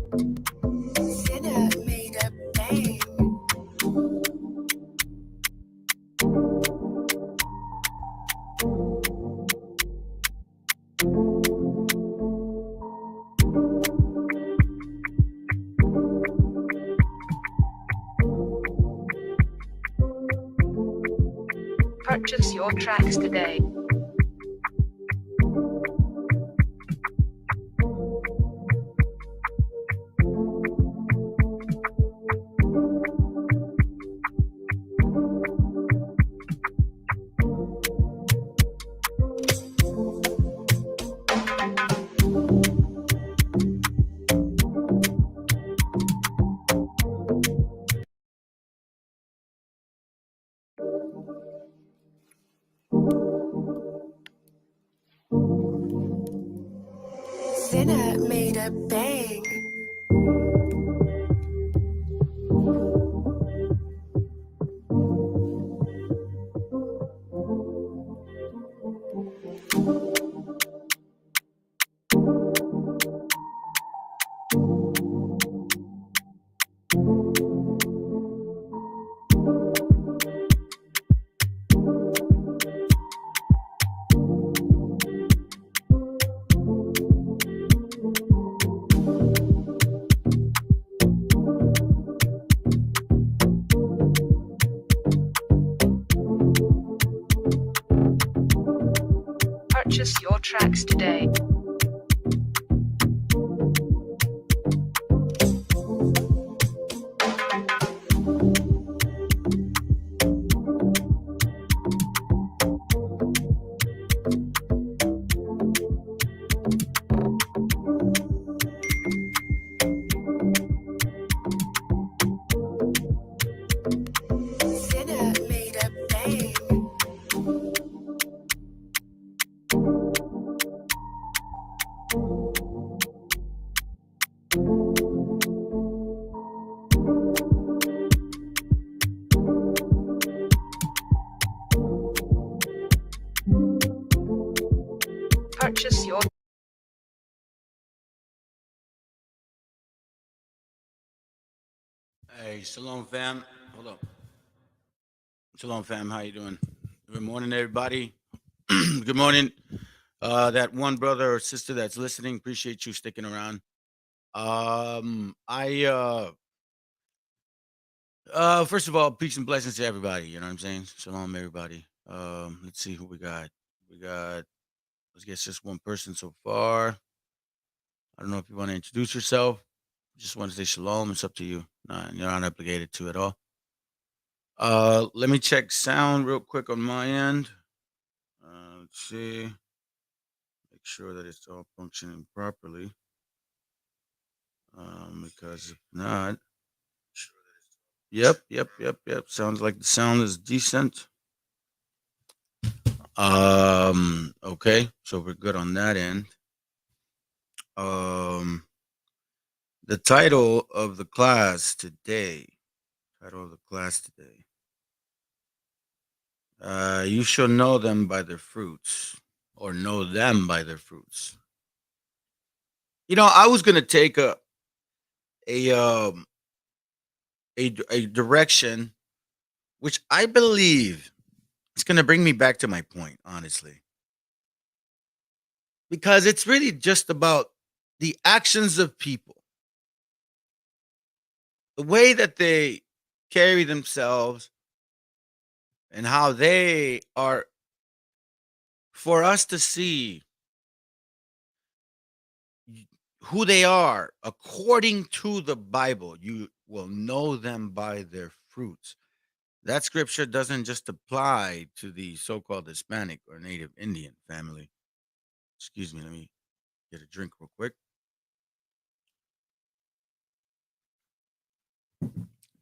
Sinner made a bang. Purchase your tracks today. Sinner made a bang. Purchase your tracks today. Sinner made a bang. Purchase your Hey, Shalom fam. Hold up. Shalom fam, how you doing? Good morning, everybody. Good morning. That one brother or sister that's listening, appreciate you sticking around. I first of all, peace and blessings to everybody. You know what I'm saying? Shalom, everybody. Let's see who we got. Let's guess just one person so far. I don't know if you want to introduce yourself. Just want to say shalom. It's up to you. Nah, you're not obligated to at all. Let me check sound real quick on my end. Let's see. Make sure that it's all functioning properly. Because if not, yep. Sounds like the sound is decent. Okay, so we're good on that end. The title of the class today. You shall know them by their fruits, or know them by their fruits. You know, I was gonna take a direction, which I believe it's gonna bring me back to my point, honestly, because it's really just about the actions of people, the way that they carry themselves, and how they are for us to see who they are according to the Bible. You will know them by their fruits. That scripture doesn't just apply to the so-called Hispanic or Native Indian family. Excuse me, let me get a drink real quick.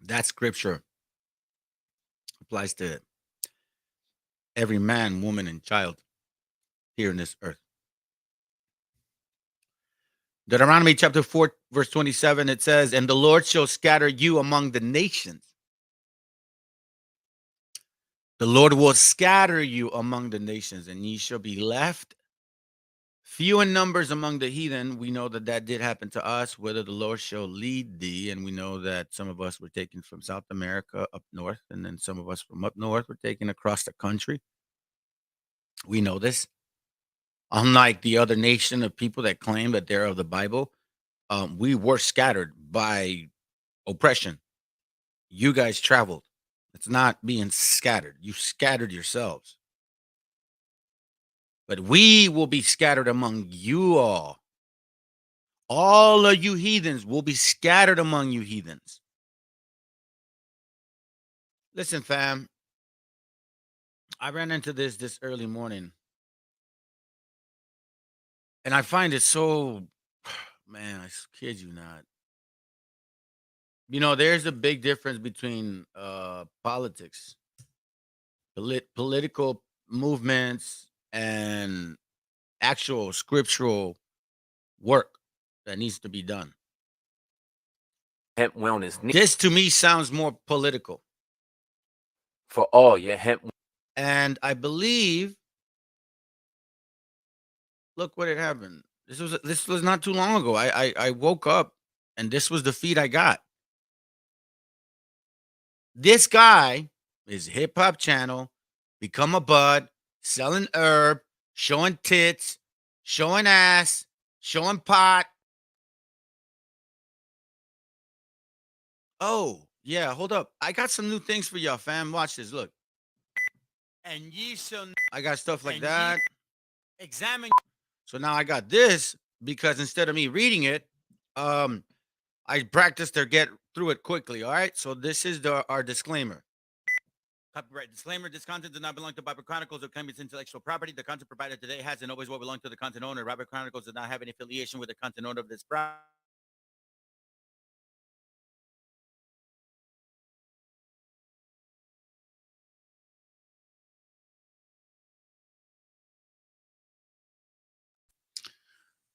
That scripture applies to every man, woman, and child here in this earth. Deuteronomy chapter 4, verse 27, it says, "And the Lord shall scatter you among the nations." The Lord will scatter you among the nations, and ye shall be left Few in numbers among the heathen. We know that that did happen to us, whether the Lord shall lead thee. And we know that some of us were taken from South America up north, and then some of us from up north were taken across the country. We know this. Unlike the other nation of people that claim that they're of the Bible, we were scattered by oppression. You guys traveled. It's not being scattered. You scattered yourselves. But we will be scattered among you all. All of you heathens will be scattered among you heathens. Listen, fam. I ran into this early morning. And I find it so, man, I kid you not. You know, there's a big difference between politics, political movements, and actual scriptural work that needs to be done. Hemp wellness This to me sounds more political. for all your hemp. And I believe, look what had happened. This was not too long ago. I woke up and this was the feed I got. This guy is hip hop channel, become a bud, selling herb, showing tits, showing ass, showing pot. Oh, yeah, hold up. I got some new things for y'all, fam. Watch this. Look. And ye shall. I got stuff like that. Examine. So now I got this because instead of me reading it, I practiced to get through it quickly. All right. So this is our disclaimer. Copyright disclaimer: this content does not belong to Bible Chronicles or claim its intellectual property. The content provided today has and always will belong to the content owner. Bible Chronicles does not have any affiliation with the content owner of this product.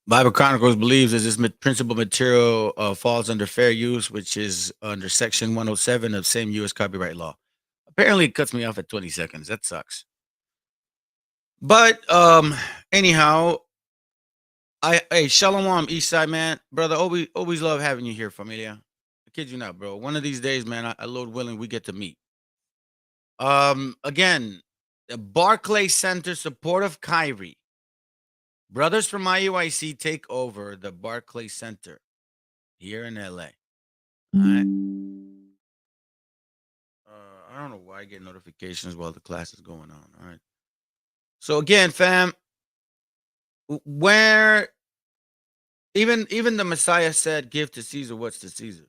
Bible Chronicles believes that this principal material falls under fair use, which is under Section 107 of same U.S. copyright law. Apparently, it cuts me off at 20 seconds. That sucks. But anyhow, hey, Shalom, Eastside man, brother. Always love having you here, familia. I kid you not, bro. One of these days, man, I Lord willing, we get to meet. Again, the Barclay Center support of Kyrie. Brothers from IUIC take over the Barclay Center here in LA. All right. I don't know why I get notifications while the class is going on. All right. So again, fam, where even the Messiah said, "Give to Caesar what's to Caesar."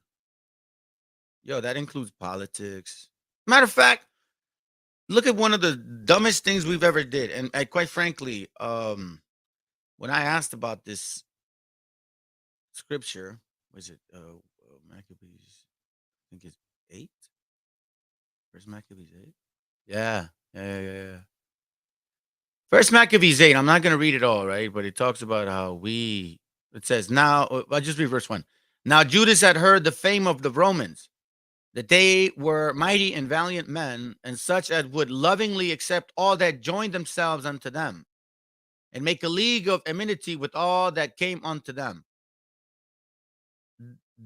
Yo, that includes politics. Matter of fact, look at one of the dumbest things we've ever did, and quite frankly, when I asked about this scripture, was it Maccabees? I think it's 8. First Maccabees 8. Yeah. First Maccabees 8. I'm not going to read it all, right? But it talks about how it says, now, I'll just read verse 1. Now Judas had heard the fame of the Romans, that they were mighty and valiant men, and such as would lovingly accept all that joined themselves unto them, and make a league of enmity with all that came unto them.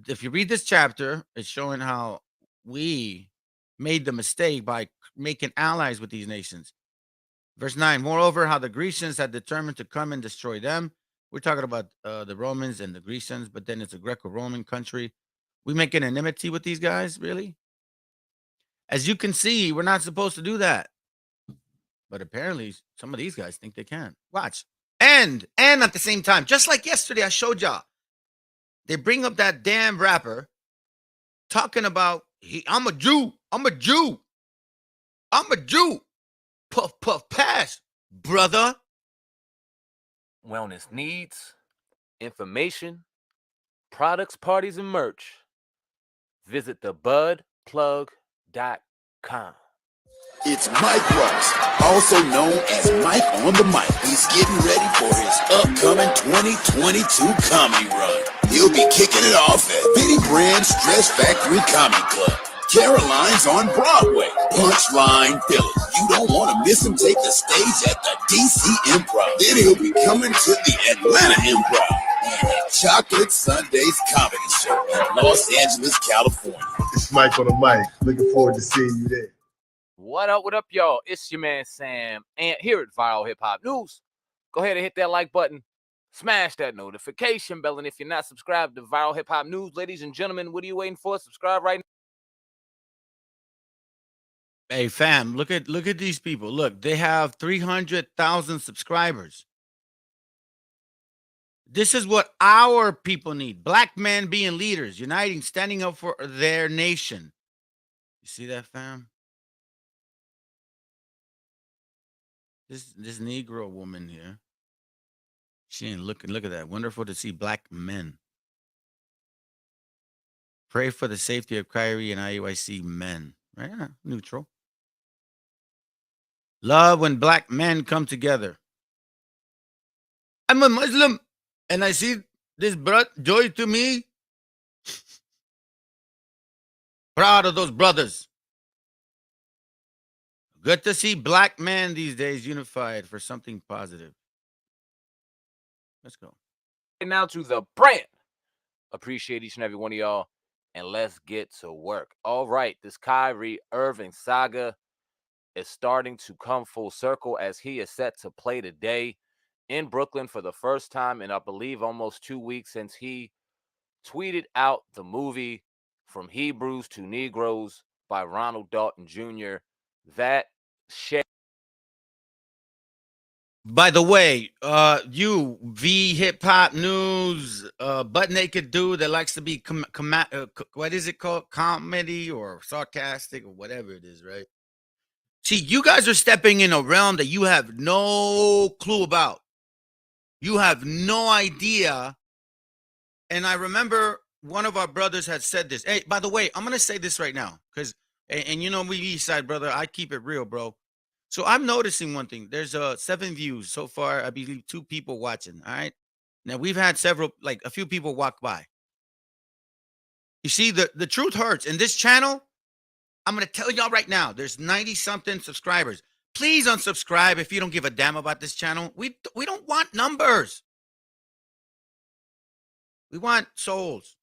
If you read this chapter, it's showing how we made the mistake by making allies with these nations. Verse 9, moreover, how the Grecians had determined to come and destroy them. We're talking about the Romans and the Grecians, but then it's a Greco-Roman country. We make an enmity with these guys, really? As you can see, we're not supposed to do that. But apparently, some of these guys think they can. Watch. And at the same time, just like yesterday, I showed y'all, they bring up that damn rapper talking about, I'm a Jew. Puff, puff, pass, brother. Wellness needs, information, products, parties, and merch. Visit thebudplug.com. It's Mike Ross, also known as Mike on the Mic. He's getting ready for his upcoming 2022 comedy run. He'll be kicking it off at Bitty Brand's Dress Factory Comedy Club, Caroline's on Broadway, Punchline Philly, You don't want to miss him take the stage at the DC Improv. Then he'll be coming to the Atlanta Improv and at Chocolate Sundays Comedy Show in Los Angeles, California. It's Mike on the mic. Looking forward to seeing you there. What up, y'all? It's your man Sam, and here at Viral Hip Hop News. Go ahead and hit that like button, smash that notification bell, and if you're not subscribed to Viral Hip Hop News, ladies and gentlemen, what are you waiting for? Subscribe right now. Hey fam, look at these people. Look, they have 300,000 subscribers. This is what our people need. Black men being leaders, uniting, standing up for their nation. You see that, fam? This Negro woman here. She ain't looking. Look at that. Wonderful to see black men. Pray for the safety of Kyrie and IUIC men. Right? Neutral. Love when black men come together. I'm a Muslim and I see this brought joy to me. Proud of those brothers. Good to see black men these days unified for something positive. Let's go. Now to the brand. Appreciate each and every one of y'all, and let's get to work. All right, this Kyrie Irving saga is starting to come full circle as he is set to play today in Brooklyn for the first time in, I believe, almost 2 weeks since he tweeted out the movie From Hebrews to Negroes by Ronald Dalton Jr. That shit. By the way, you V Hip Hop News, butt naked dude that likes to be what is it called? Comedy or sarcastic or whatever it is, right? See, you guys are stepping in a realm that you have no clue about. You have no idea. And I remember one of our brothers had said this. Hey, by the way, I'm gonna say this right now, because and you know me, East Side brother, I keep it real, bro. So I'm noticing one thing. There's 7 views so far. I believe 2 people watching. All right. Now we've had several, like a few people walk by. You see, the truth hurts. In this channel, I'm gonna tell y'all right now, there's 90-something subscribers. Please unsubscribe if you don't give a damn about this channel. We don't want numbers. We want souls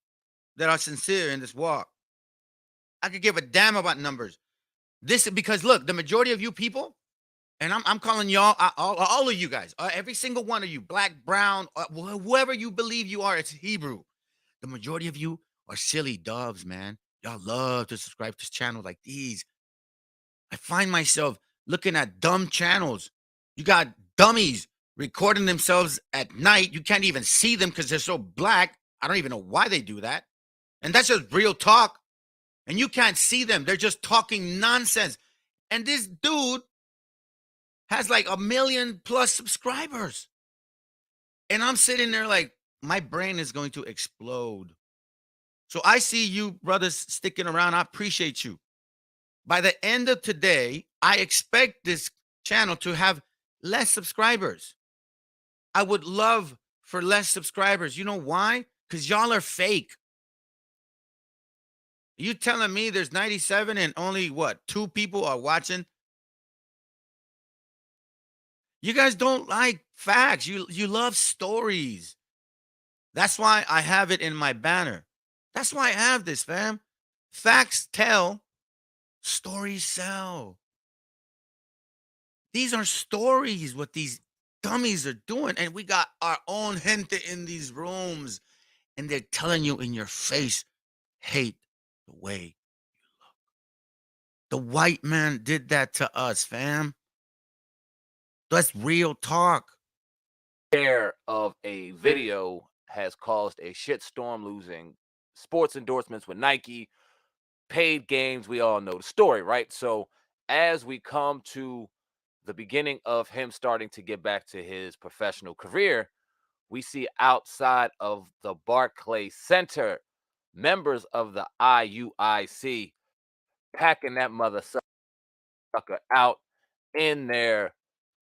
that are sincere in this walk. I could give a damn about numbers. This is because look, the majority of you people, and I'm calling y'all, all of you guys, every single one of you, black, brown, whoever you believe you are, it's Hebrew. The majority of you are silly doves, man. Y'all love to subscribe to channels like these. I find myself looking at dumb channels. You got dummies recording themselves at night. You can't even see them because they're so black. I don't even know why they do that. And that's just real talk. And you can't see them. They're just talking nonsense. And this dude has like 1 million+ subscribers. And I'm sitting there like, my brain is going to explode. So I see you brothers sticking around. I appreciate you. By the end of today, I expect this channel to have less subscribers. I would love for less subscribers. You know why? Because y'all are fake. You telling me there's 97 and only what, 2 people are watching? You guys don't like facts. You love stories. That's why I have it in my banner. That's why I have this, fam. Facts tell, stories sell. These are stories, what these dummies are doing. And we got our own gente in these rooms. And they're telling you in your face, hate the way you look. The white man did that to us, fam. That's real talk. Share of a video has caused a shitstorm, losing sports endorsements with Nike, paid games. We all know the story, right? So as we come to the beginning of him starting to get back to his professional career, we see outside of the Barclays Center, members of the IUIC packing that mother sucker out in their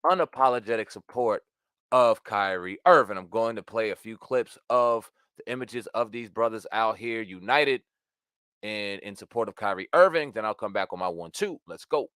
unapologetic support of Kyrie Irving. I'm going to play a few clips of the images of these brothers out here united in support of Kyrie Irving. Then I'll come back on my 1-2. Let's go.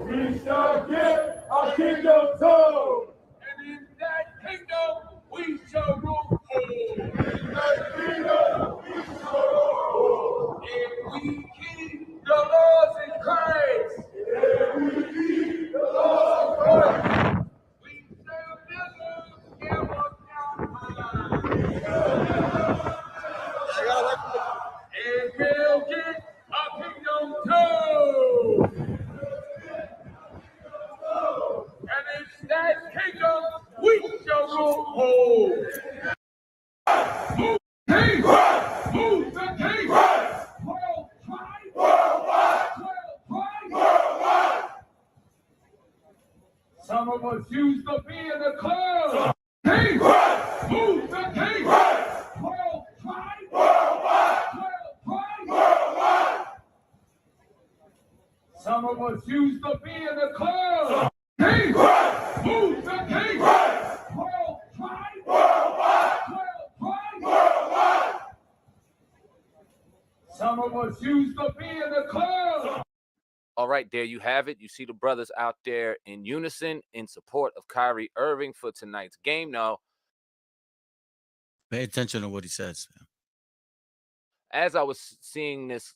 We shall get our kingdom too. And in that kingdom we shall rule. In that kingdom we shall rule. If we keep the laws in Christ. If we keep the laws of Christ. We shall never and we'll get our kingdom too. And it's that kingdom we shall rule. Move the king! Move the king! 12 tribes! Worldwide! 12 tribes! Worldwide! Some of us used to be in the club. King! Move the king! 12 tribes! Worldwide! 12 tribes! Worldwide! Some of us used to be in the club. King! Move the king! 12 tribes! Worldwide! 12 tribes! Worldwide! Some of us used to be in the club. All right, there you have it. You see the brothers out there in unison in support of Kyrie Irving for tonight's game. Now, Pay attention to what he says. as I was seeing this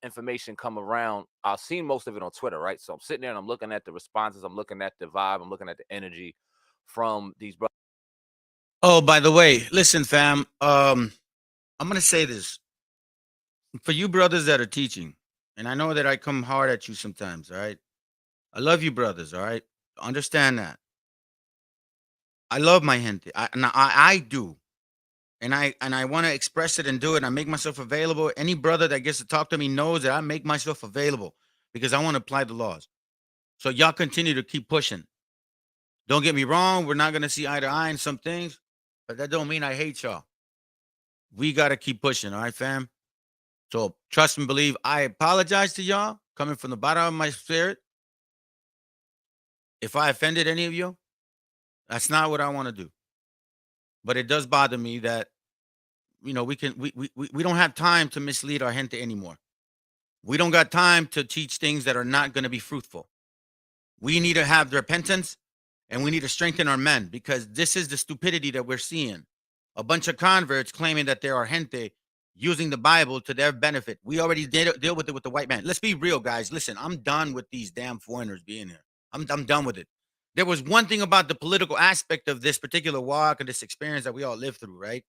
information come around, I've seen most of it on Twitter, right? So I'm sitting there and I'm looking at the responses, I'm looking at the vibe, I'm looking at the energy from these brothers. Oh, by the way, listen, fam. I'm gonna say this for you brothers that are teaching, and I know that I come hard at you sometimes. All right, I love you, brothers. All right, understand that. I love my gente. I do, and I want to express it and do it. I make myself available. Any brother that gets to talk to me knows that I make myself available because I want to apply the laws. So y'all continue to keep pushing. Don't get me wrong. We're not gonna see eye to eye in some things, but that don't mean I hate y'all. We gotta keep pushing. All right, fam. So trust and believe. I apologize to y'all coming from the bottom of my spirit. If I offended any of you, that's not what I want to do. But it does bother me that we don't have time to mislead our gente anymore. We don't got time to teach things that are not going to be fruitful. We need to have repentance and we need to strengthen our men because this is the stupidity that we're seeing. A bunch of converts claiming that there are gente using the Bible to their benefit. We already deal with it with the white man. Let's be real, guys. Listen, I'm done with these damn foreigners being here. I'm done with it. There was one thing about the political aspect of this particular walk and this experience that we all lived through, right?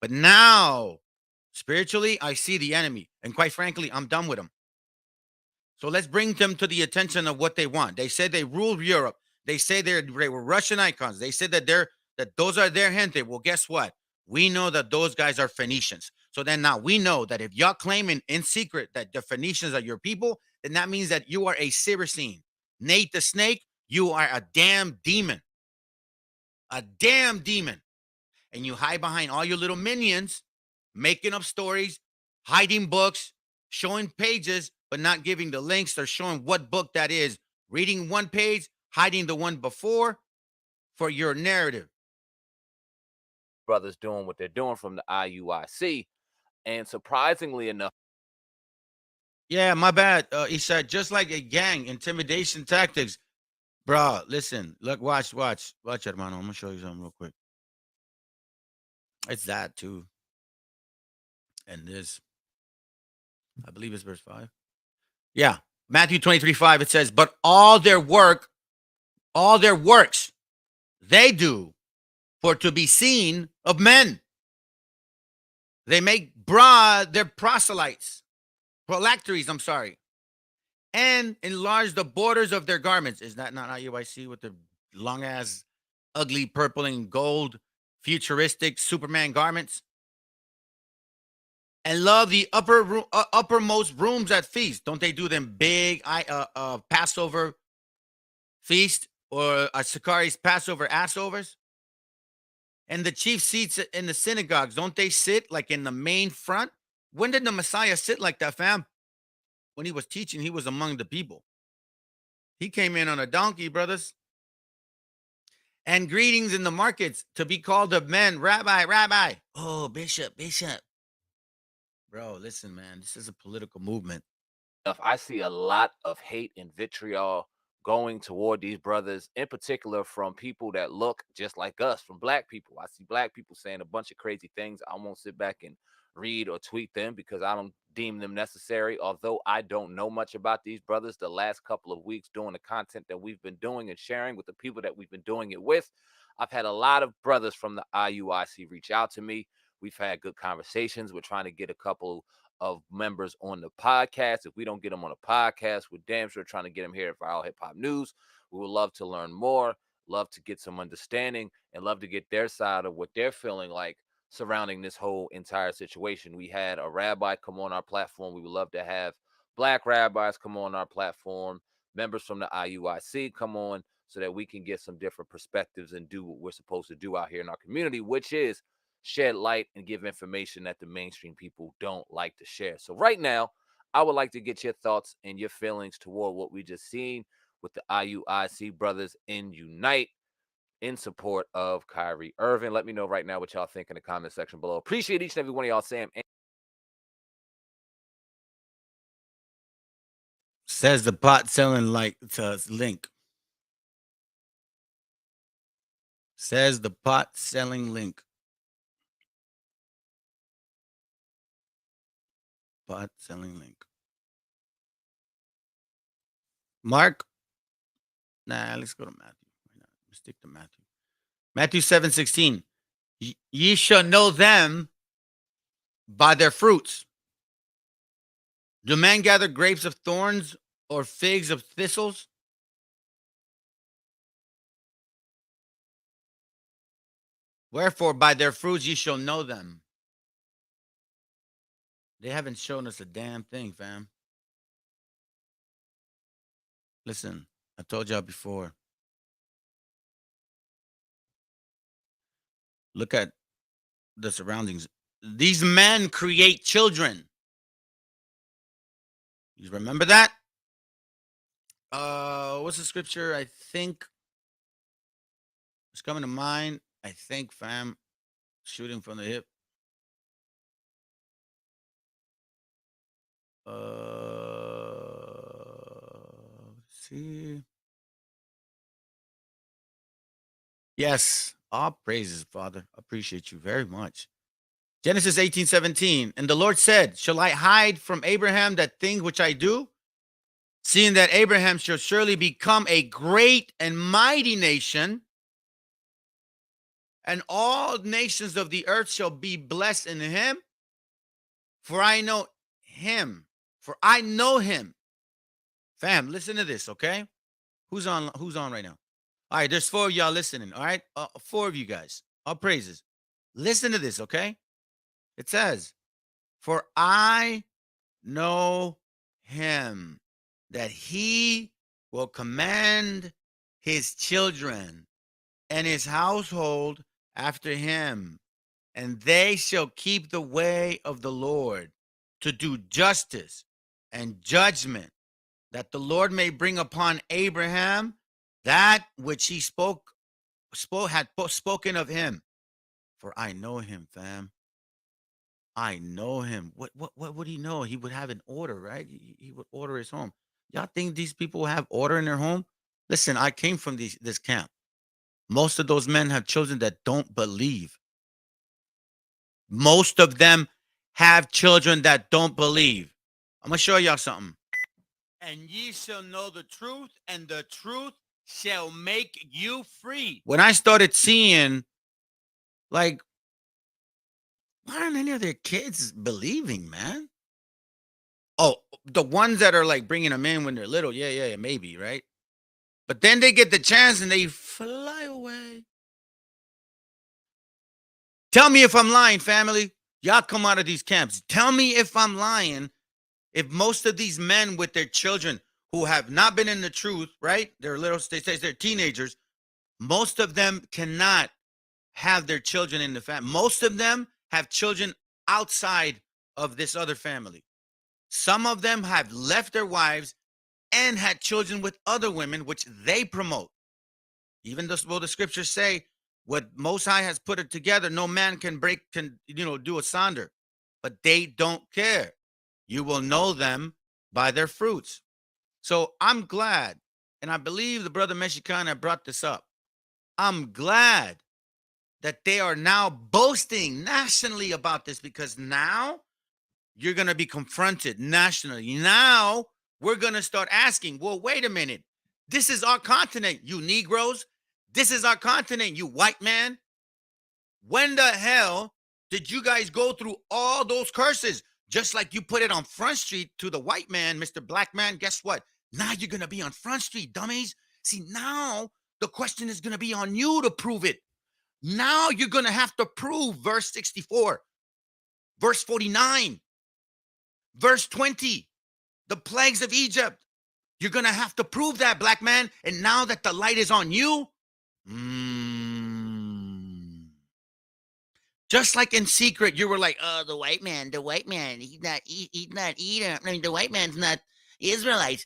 But now, spiritually, I see the enemy. And quite frankly, I'm done with them. So let's bring them to the attention of what they want. They said they ruled Europe. They say they were Russian icons. They said that those are their gente. Well, guess what? We know that those guys are Phoenicians. So then now we know that if y'all claiming in secret that the Phoenicians are your people, then that means that you are a Siracine. Nate the Snake, you are a damn demon. A damn demon. And you hide behind all your little minions, making up stories, hiding books, showing pages, but not giving the links or showing what book that is. Reading one page, hiding the one before for your narrative. Brothers doing what they're doing from the IUIC. And surprisingly enough, yeah, my bad. He said just like a gang, intimidation tactics. Bro, listen, look, watch, hermano. I'm gonna show you something real quick. It's that too. And this, I believe it's verse 5. Yeah. Matthew 23:5, it says, but all their works, they do for to be seen of men. They make broad their phylacteries, and enlarge the borders of their garments. Is that not IUIC with the long ass, ugly purple and gold, futuristic Superman garments? and love the uppermost rooms at feasts. Don't they do them big Passover feast or Sakari's Passover assovers? And the chief seats in the synagogues, don't they sit like in the main front? When did the Messiah sit like that, fam? When he was teaching, he was among the people. He came in on a donkey, brothers. And greetings in the markets, to be called of men, rabbi, rabbi. Oh, bishop, bishop. Bro, listen, man, this is a political movement. I see a lot of hate and vitriol going toward these brothers, in particular from people that look just like us, from black people. I see black people saying a bunch of crazy things. I won't sit back and read or tweet them because I don't deem them necessary. Although I don't know much about these brothers, the last couple of weeks doing the content that we've been doing and sharing with the people that we've been doing it with, I've had a lot of brothers from the IUIC reach out to me. We've had good conversations. We're trying to get a couple of members on the podcast. If we don't get them on a podcast, we're damn sure trying to get them here for our hip hop news. We would love to learn more, love to get some understanding, and love to get their side of what they're feeling like surrounding this whole entire situation. We had a rabbi come on our platform. We would love to have black rabbis come on our platform, members from the IUIC come on, so that we can get some different perspectives and do what we're supposed to do out here in our community, which is shed light and give information that the mainstream people don't like to share. So right now, I would like to get your thoughts and your feelings toward what we just seen with the IUIC brothers in Unite in support of Kyrie Irving. Let me know right now what y'all think in the comment section below. Appreciate each and every one of y'all, Sam. Says the pot selling like link. Says the pot selling link. Pot selling link. Mark. Nah, let's go to Matthew. Let's stick to Matthew. Matthew 7:16. Ye shall know them by their fruits. Do men gather grapes of thorns or figs of thistles? Wherefore, by their fruits ye shall know them. They haven't shown us a damn thing, fam. Listen, I told y'all before. Look at the surroundings. These men create children. You remember that? What's the scripture? I think it's coming to mind. I think, fam, shooting from the hip. See. Yes. All praises, Father. Appreciate you very much. Genesis 18:17. And the Lord said, shall I hide from Abraham that thing which I do? Seeing that Abraham shall surely become a great and mighty nation, and all nations of the earth shall be blessed in him. For I know him. For I know him. Fam, listen to this, okay? Who's on right now? All right, there's 4 of y'all listening, all right? 4 of you guys. All praises. Listen to this, okay? It says, for I know him, that he will command his children and his household after him, and they shall keep the way of the Lord to do justice and judgment, that the Lord may bring upon Abraham that which he had spoken of him. For I know him, fam. I know him. What would he know? He would have an order, right? He would order his home. Y'all think these people have order in their home? Listen, I came from this camp. Most of those men have children that don't believe. Most of them have children that don't believe. I'm going to show y'all something. And ye shall know the truth, and the truth shall make you free. When I started seeing, like, why aren't any of their kids believing, man? Oh, the ones that are like bringing them in when they're little. Yeah, maybe, right? But then they get the chance and they fly away. Tell me if I'm lying, family. Y'all come out of these camps. Tell me if I'm lying. If most of these men with their children who have not been in the truth, right? They're little, they say they're teenagers. Most of them cannot have their children in the family. Most of them have children outside of this other family. Some of them have left their wives and had children with other women, which they promote. Even though the scriptures say what Most High has put it together, no man can do asunder. But they don't care. You will know them by their fruits. So I'm glad, and I believe the brother Mexicana brought this up. I'm glad that they are now boasting nationally about this, because now you're going to be confronted nationally. Now we're going to start asking, well, wait a minute. This is our continent, you Negroes. This is our continent, you white man. When the hell did you guys go through all those curses? Just like you put it on Front Street to the white man, Mr. Black Man, guess what? Now you're going to be on Front Street, dummies. See, now the question is going to be on you to prove it. Now you're going to have to prove verse 64, verse 49, verse 20, the plagues of Egypt. You're going to have to prove that, black man. And now that the light is on you, just like in secret, you were like, oh, the white man, he's not Edom. I mean, the white man's not Israelites.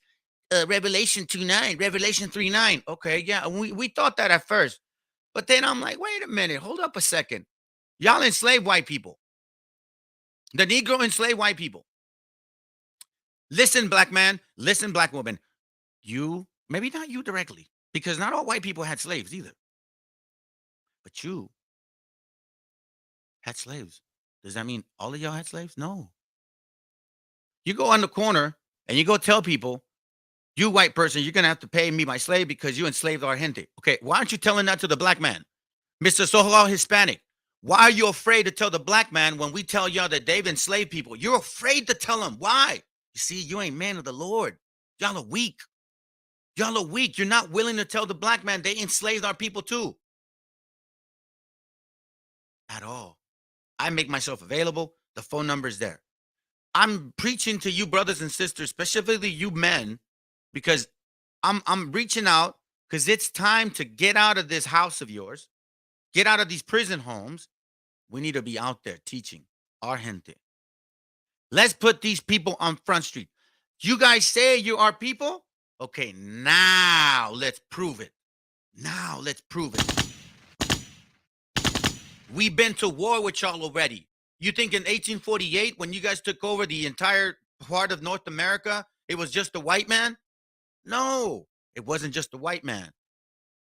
Revelation 2:9, Revelation 3:9. Okay, yeah, we thought that at first. But then I'm like, wait a minute, hold up a second. Y'all enslaved white people. The Negro enslaved white people. Listen, black man, listen, black woman. You, maybe not you directly, because not all white people had slaves either. But you had slaves. Does that mean all of y'all had slaves? No. You go on the corner and you go tell people, you white person, you're going to have to pay me my slave because you enslaved our gente. Okay, why aren't you telling that to the black man? Mr. Soho Hispanic, why are you afraid to tell the black man when we tell y'all that they've enslaved people? You're afraid to tell them. Why? You see, you ain't man of the Lord. Y'all are weak. Y'all are weak. You're not willing to tell the black man they enslaved our people too. At all. I make myself available. The phone number is there. I'm preaching to you brothers and sisters, specifically you men, because I'm reaching out because it's time to get out of this house of yours, get out of these prison homes. We need to be out there teaching our gente. Let's put these people on Front Street. You guys say you are people? Okay, now let's prove it. Now let's prove it. We've been to war with y'all already. You think in 1848, when you guys took over the entire part of North America, it was just the white man? No, it wasn't just the white man.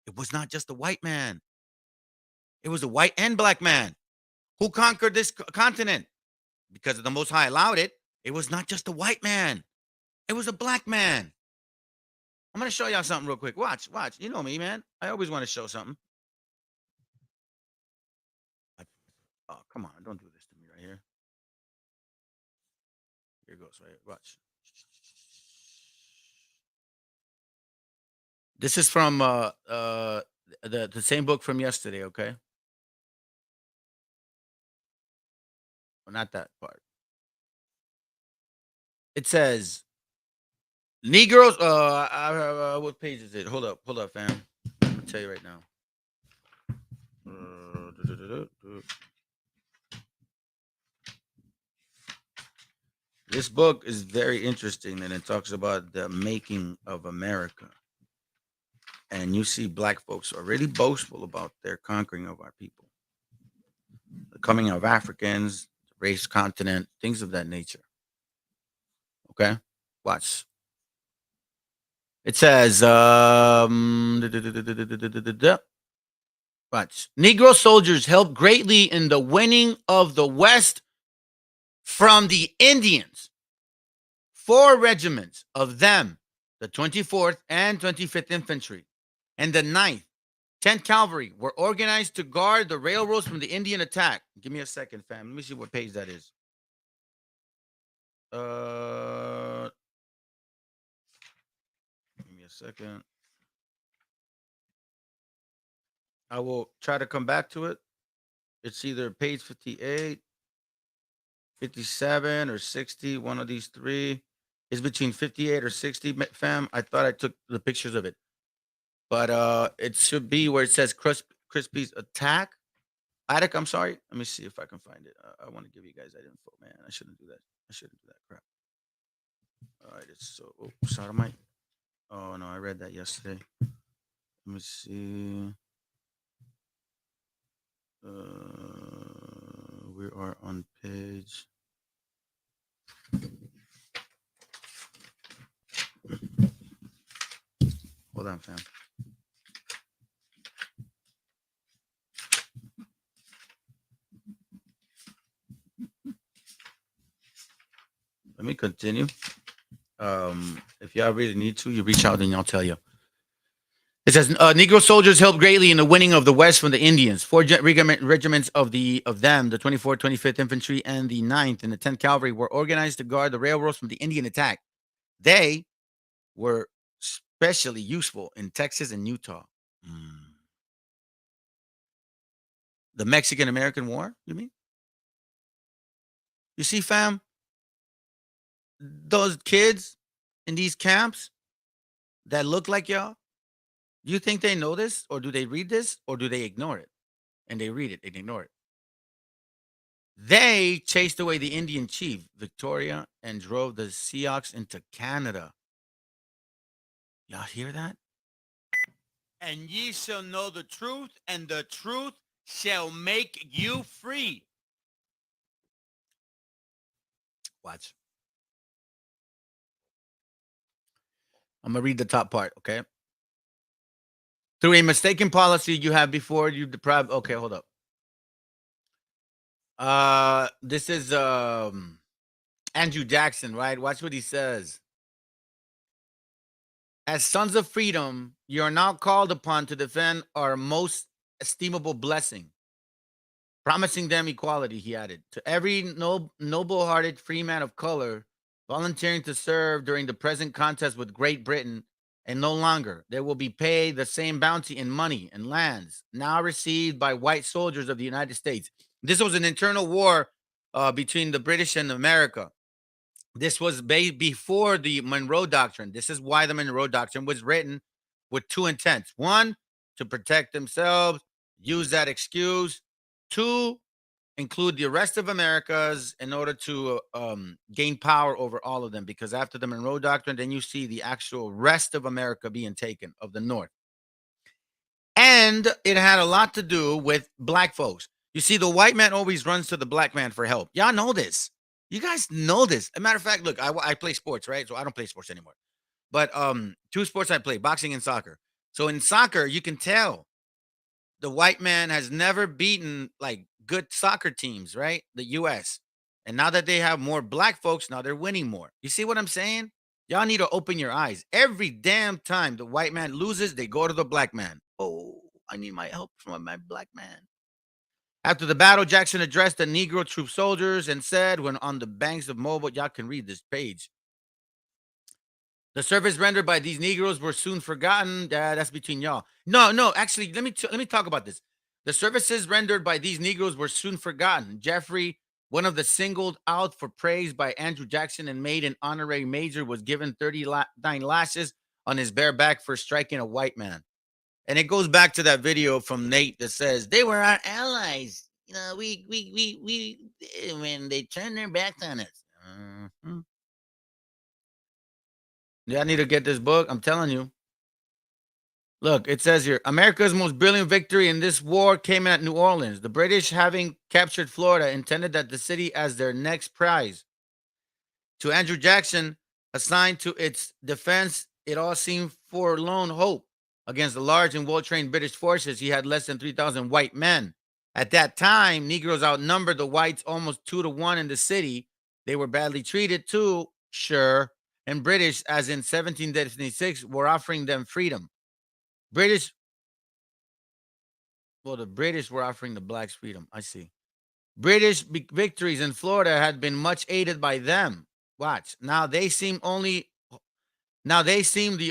It was not just the white man. It was a white and black man. Who conquered this continent? Because the Most High allowed it. It was not just a white man. It was a black man. I'm going to show y'all something real quick. Watch. You know me, man. I always want to show something. Oh, come on. Don't do this to me right here. Here it goes, right here. Watch. This is from the same book from yesterday, okay? Well, not that part. It says Negroes. What page is it? Hold up, fam. I'm gonna tell you right now. This book is very interesting, and it talks about the making of America. And you see black folks are really boastful about their conquering of our people, the coming of Africans, race, continent, things of that nature. Okay, watch. It says, watch. Negro soldiers helped greatly in the winning of the West from the Indians. 4 regiments of them, the 24th and 25th Infantry, and the 9th, 10th Cavalry, were organized to guard the railroads from the Indian attack. Give me a second, fam. Let me see what page that is. Give me a second. I will try to come back to it. It's either page 58 57 or 60, one of these three. It's between 58 or 60, fam. I thought I took the pictures of it. But it should be where it says Crispy's attack. Attic, I'm sorry. Let me see if I can find it. I want to give you guys that info, man. I shouldn't do that. I shouldn't do that crap. All right, it's so sodomite. Oh no, I read that yesterday. Let me see. We are on page. Hold on, fam. Let me continue. If y'all really need to, you reach out and I'll tell you. It says Negro soldiers helped greatly in the winning of the West from the Indians. Four regiments of them, the 24th, 25th Infantry, and the 9th and the 10th Cavalry, were organized to guard the railroads from the Indian attack. They were especially useful in Texas and Utah. The Mexican-American War, you mean? You see, fam, those kids in these camps that look like y'all, do you think they know this, or do they read this, or do they ignore it? And they read it and ignore it. They chased away the Indian chief, Victoria, and drove the Sioux into Canada. Y'all hear that? And ye shall know the truth, and the truth shall make you free. Watch. I'm going to read the top part, okay? Through a mistaken policy you have before you deprive. Okay, hold up. This is Andrew Jackson, right? Watch what he says. As sons of freedom, you are now called upon to defend our most estimable blessing, promising them equality, he added, to every noble-hearted free man of color volunteering to serve during the present contest with Great Britain, and no longer. They will be paid the same bounty in money and lands now received by white soldiers of the United States. This was an internal war between the British and America. This was before the Monroe Doctrine. This is why the Monroe Doctrine was written with two intents. One, to protect themselves, use that excuse. Two, include the rest of Americas in order to gain power over all of them. Because after the Monroe Doctrine, then you see the actual rest of America being taken, of the North. And it had a lot to do with black folks. You see, the white man always runs to the black man for help. Y'all know this. You guys know this. As a matter of fact, look, I play sports, right? So I don't play sports anymore. But two sports I play, boxing and soccer. So in soccer, you can tell the white man has never beaten like good soccer teams, right? The U.S. And now that they have more black folks, now they're winning more. You see what I'm saying? Y'all need to open your eyes. Every damn time the white man loses, they go to the black man. Oh, I need my help from my black man. After the battle, Jackson addressed the Negro troop soldiers and said, when on the banks of Mobile, y'all can read this page. The service rendered by these Negroes were soon forgotten. That's between y'all. No, actually, let me talk about this. The services rendered by these Negroes were soon forgotten. Jeffrey, one of the singled out for praise by Andrew Jackson and made an honorary major, was given 39 lashes on his bare back for striking a white man. And it goes back to that video from Nate that says they were our allies. You know, we when they turned their backs on us. Yeah, I need to get this book. I'm telling you. Look, it says here, America's most brilliant victory in this war came at New Orleans. The British, having captured Florida, intended that the city as their next prize. To Andrew Jackson, assigned to its defense, it all seemed forlorn hope. Against the large and well-trained British forces, he had less than 3,000 white men. At that time, Negroes outnumbered the whites almost 2-1 in the city. They were badly treated too, sure. And British, as in 1776, were offering them freedom. The British were offering the blacks freedom. I see. British victories in Florida had been much aided by them. Watch. Now they seem the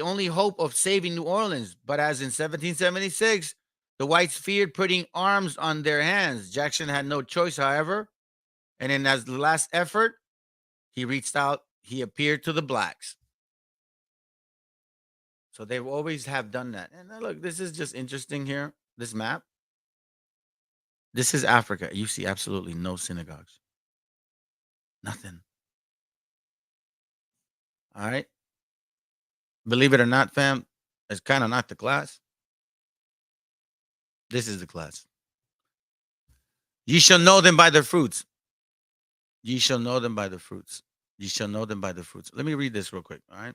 only hope of saving New Orleans. But as in 1776, the whites feared putting arms on their hands. Jackson had no choice, however. And then as the last effort, he reached out, he appeared to the blacks. So they always have done that. And look, this is just interesting here. This map. This is Africa. You see absolutely no synagogues. Nothing. All right. Believe it or not, fam, it's kind of not the class. This is the class. Ye shall know them by their fruits. Ye shall know them by the fruits. Ye shall know them by the fruits. Let me read this real quick. All right.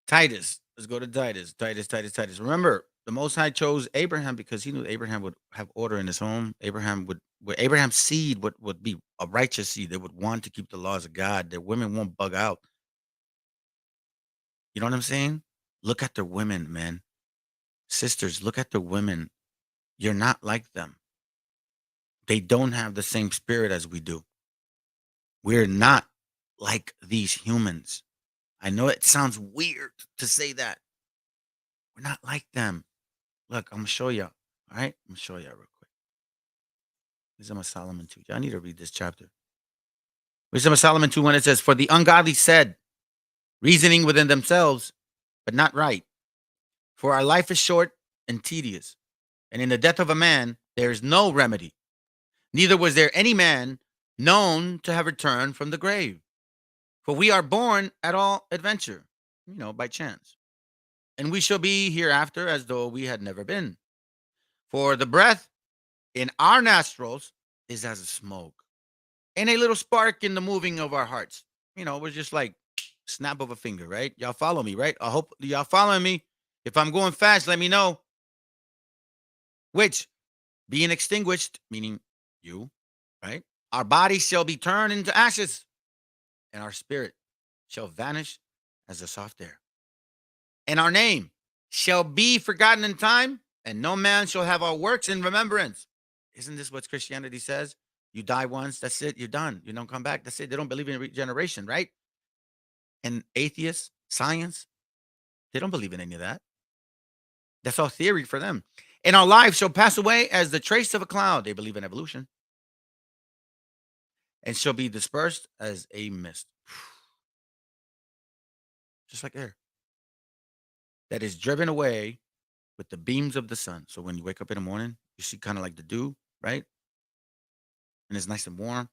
Titus. Let's go to Titus. Titus. Remember, the Most High chose Abraham because he knew Abraham would have order in his home. Abraham's seed would be a righteous seed. They would want to keep the laws of God. Their women won't bug out. You know what I'm saying? Look at their women, man. Sisters, look at their women. You're not like them. They don't have the same spirit as we do. We're not like these humans. I know it sounds weird to say that. We're not like them. Look, I'm going to show you. All right? I'm going to show you real quick. Wisdom of Solomon 2. I need to read this chapter. Wisdom of Solomon 2, when it says, for the ungodly said, reasoning within themselves, but not right. For our life is short and tedious, and in the death of a man, there is no remedy. Neither was there any man known to have returned from the grave. For we are born at all adventure, by chance. And we shall be hereafter as though we had never been. For the breath in our nostrils is as a smoke, and a little spark in the moving of our hearts. We're just like snap of a finger, right? Y'all follow me, right? I hope y'all following me. If I'm going fast, let me know. Which, being extinguished, meaning you, right? Our bodies shall be turned into ashes, and our spirit shall vanish as a soft air. And our name shall be forgotten in time, and no man shall have our works in remembrance. Isn't this what Christianity says? You die once, that's it, you're done. You don't come back, that's it. They don't believe in regeneration, right? And atheists, science, they don't believe in any of that. That's all theory for them. And our lives shall pass away as the trace of a cloud. They believe in evolution. And shall be dispersed as a mist. Just like air. That is driven away with the beams of the sun. So when you wake up in the morning, you see kind of like the dew, right? And it's nice and warm.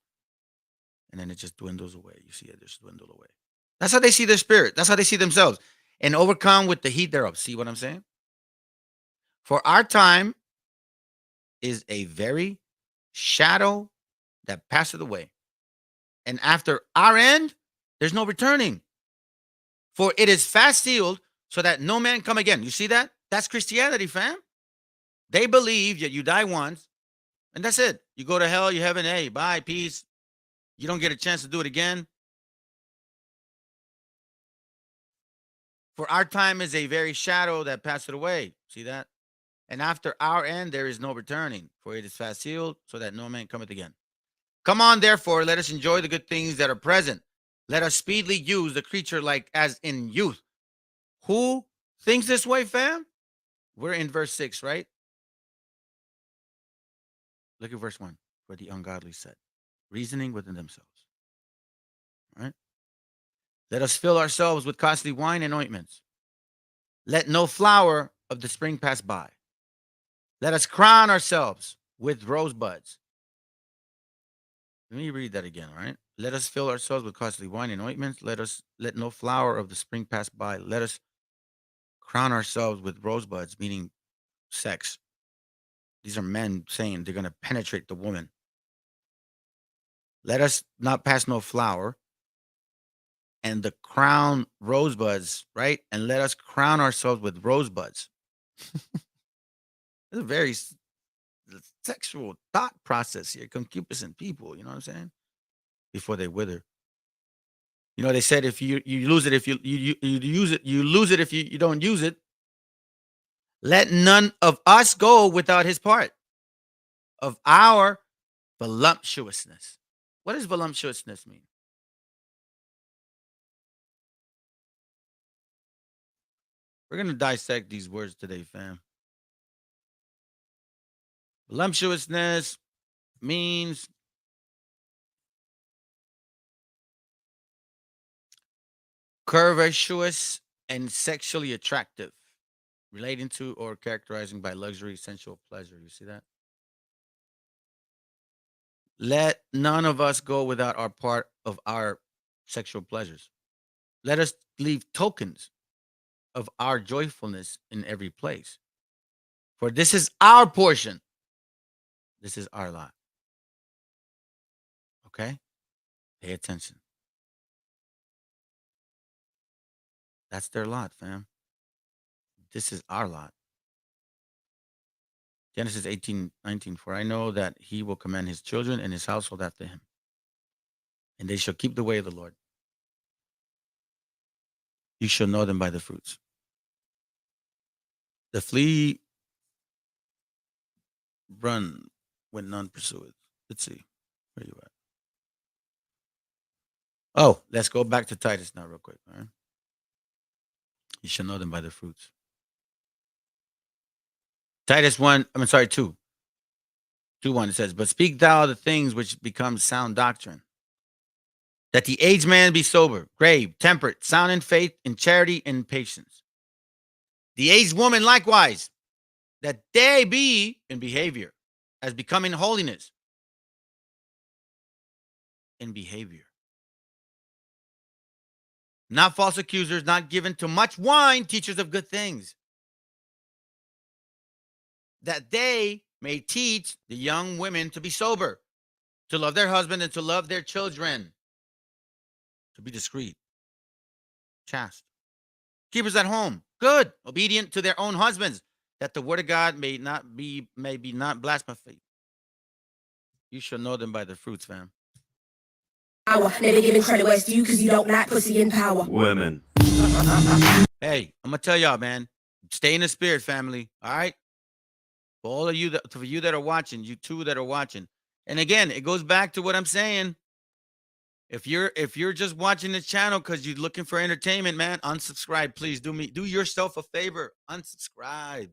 And then it just dwindles away. You see it just dwindle away. That's how they see their spirit. That's how they see themselves. And overcome with the heat thereof. See what I'm saying? For our time is a very shadow that passeth away. And after our end, there's no returning. For it is fast sealed so that no man come again. You see that? That's Christianity, fam. They believe that you die once, and that's it. You go to hell, you heaven, hey, bye, peace. You don't get a chance to do it again. For our time is a very shadow that passeth away. See that? And after our end, there is no returning. For it is fast sealed so that no man cometh again. Come on, therefore, let us enjoy the good things that are present. Let us speedily use the creature like as in youth. Who thinks this way, fam? We're in verse 6, right? Look at verse 1. For the ungodly said, reasoning within themselves. All right? Let us fill ourselves with costly wine and ointments. Let no flower of the spring pass by. Let us crown ourselves with rosebuds. Let me read that again, all right? Let us fill ourselves with costly wine and ointments. Let no flower of the spring pass by. Let us crown ourselves with rosebuds, meaning sex. These are men saying they're going to penetrate the woman. Let us not pass no flower. And the crown rosebuds, right? And let us crown ourselves with rosebuds. It's a very sexual thought process here. Concupiscent people, you know what I'm saying? Before they wither. They said if you lose it, if you use it, you lose it if you don't use it. Let none of us go without his part of our voluptuousness. What does voluptuousness mean? We're going to dissect these words today, fam. Voluptuousness means curvaceous and sexually attractive, relating to or characterizing by luxury, sensual pleasure. You see that? Let none of us go without our part of our sexual pleasures. Let us leave tokens of our joyfulness in every place. For this is our portion. This is our lot. Okay? Pay attention. That's their lot, fam. This is our lot. Genesis 18:19. For I know that he will command his children and his household after him, and they shall keep the way of the Lord. You shall know them by the fruits. The flea run when none pursue it. Let's see. Where you at? Oh, let's go back to Titus now, real quick. All right. You shall know them by their fruits. Titus 1, I'm sorry, 2. 2:1, it says, but speak thou the things which become sound doctrine, that the aged man be sober, grave, temperate, sound in faith, in charity, and patience. The aged woman likewise, that they be in behavior, as becoming holiness in behavior. Not false accusers, not given to much wine, teachers of good things, that they may teach the young women to be sober, to love their husband, and to love their children, to be discreet, chaste, keepers at home, good, obedient to their own husbands, that the word of God may be not blasphemed. You shall know them by their fruits, fam. Never giving credit where it's due because you don't like pussy in power. Women. Hey, I'm gonna tell y'all, man. Stay in the spirit, family. All right. For all of you that are watching, you two that are watching, and again, it goes back to what I'm saying. If you're just watching this channel because you're looking for entertainment, man, unsubscribe. Please do yourself a favor. Unsubscribe.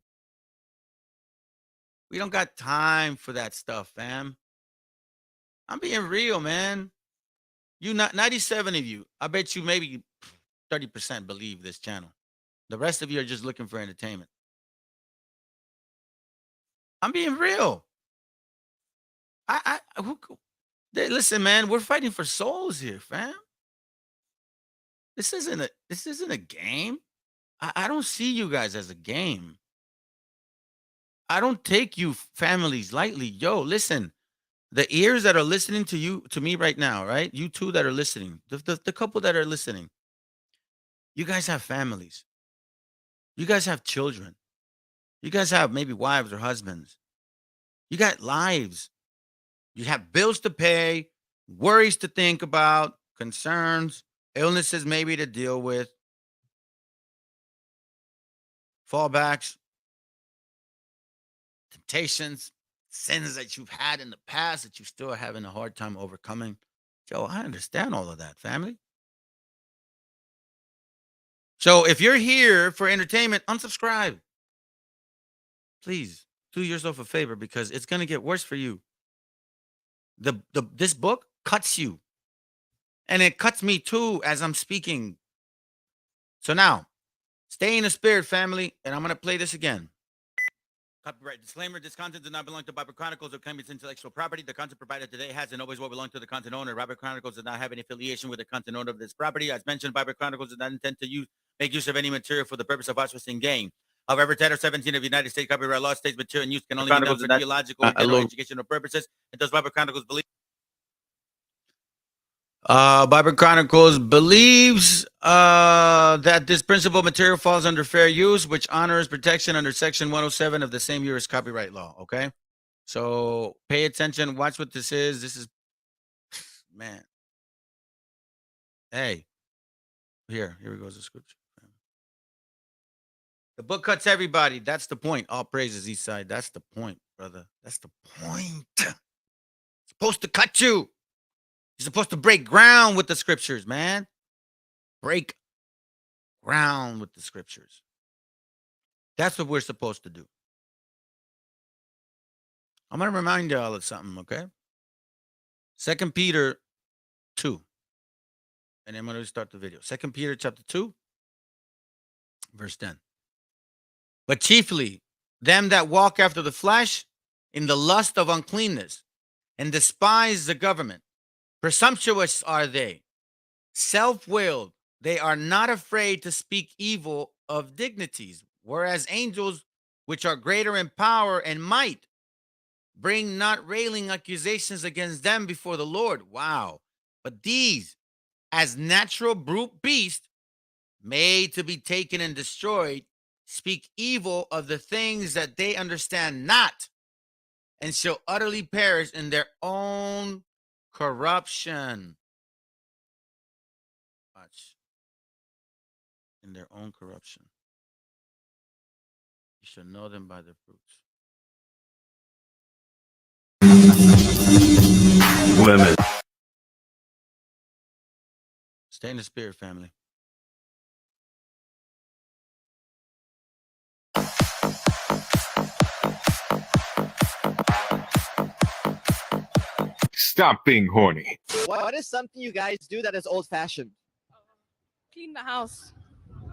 We don't got time for that stuff, fam. I'm being real, man. You not 97 of you. I bet you maybe 30% believe this channel. The rest of you are just looking for entertainment. I'm being real. Listen, man, we're fighting for souls here, fam. This isn't a game. I don't see you guys as a game. I don't take you families lightly. Yo, listen. The ears that are listening to me right now, right? You two that are listening, the couple that are listening, you guys have families. You guys have children. You guys have maybe wives or husbands. You got lives. You have bills to pay, worries to think about, concerns, illnesses maybe to deal with, fallbacks, temptations, sins that you've had in the past that you're still having a hard time overcoming. Joe, I understand all of that, family. So if you're here for entertainment, unsubscribe. Please do yourself a favor because it's going to get worse for you. This book cuts you. And it cuts me too as I'm speaking. So now, stay in the spirit, family, and I'm going to play this again. Copyright disclaimer: this content does not belong to Bible Chronicles or claim its intellectual property. The content provided today has and always will belong to the content owner. Bible Chronicles does not have any affiliation with the content owner of this property. As mentioned, Bible Chronicles does not intend to make use of any material for the purpose of auspicious gain. However, Title 17 of the United States copyright law states material and use can only be done for theological or general educational purposes. And does Bible Chronicles believe? Bible Chronicles believes that this principal material falls under fair use, which honors protection under Section 107 of the same year's copyright law. Okay, so pay attention. Watch what this is. This is, man. Hey, here goes the scripture. The book cuts everybody. That's the point. All praises, East Side. That's the point, brother. That's the point. It's supposed to cut you. You're supposed to break ground with the scriptures, man. Break ground with the scriptures. That's what we're supposed to do. I'm going to remind y'all of something, okay? 2 Peter 2. And I'm going to start the video. 2 Peter chapter 2, verse 10. But chiefly them that walk after the flesh in the lust of uncleanness and despise the government. Presumptuous are they, self-willed. They are not afraid to speak evil of dignities, whereas angels, which are greater in power and might, bring not railing accusations against them before the Lord. Wow. But these, as natural brute beasts, made to be taken and destroyed, speak evil of the things that they understand not, and shall utterly perish in their own corruption. Watch. In their own corruption. You shall know them by their fruits. Women. Stay in the spirit, family. Stop being horny. What is something you guys do that is old-fashioned? Clean the house.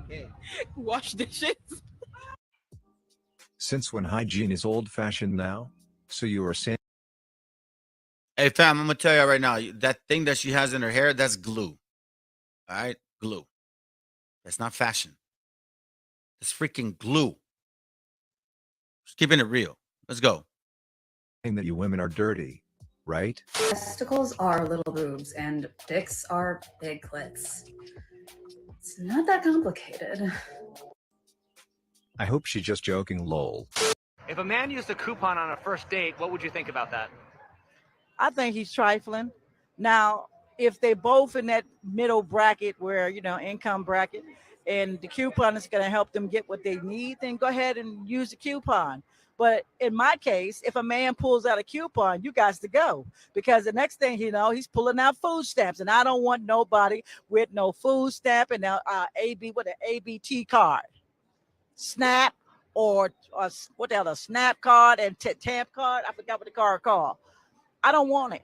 Okay. Wash dishes. Since when hygiene is old-fashioned now? So you are saying? Hey, fam, I'm going to tell you right now, that thing that she has in her hair, that's glue. All right? Glue. That's not fashion. It's freaking glue. Just keeping it real. Let's go. That you women are dirty, right? Testicles are little boobs and dicks are big clits. It's not that complicated. I hope she's just joking, lol. If a man used a coupon on a first date, what would you think about that? I think he's trifling. Now, if they both in that middle bracket where, income bracket, and the coupon is going to help them get what they need, then go ahead and use the coupon. But in my case, if a man pulls out a coupon, you guys to go, because the next thing you know, he's pulling out food stamps, and I don't want nobody with no food stamp and with an ABT card, SNAP, or what the hell, a SNAP card and TAMP card. I forgot what the card called. I don't want it.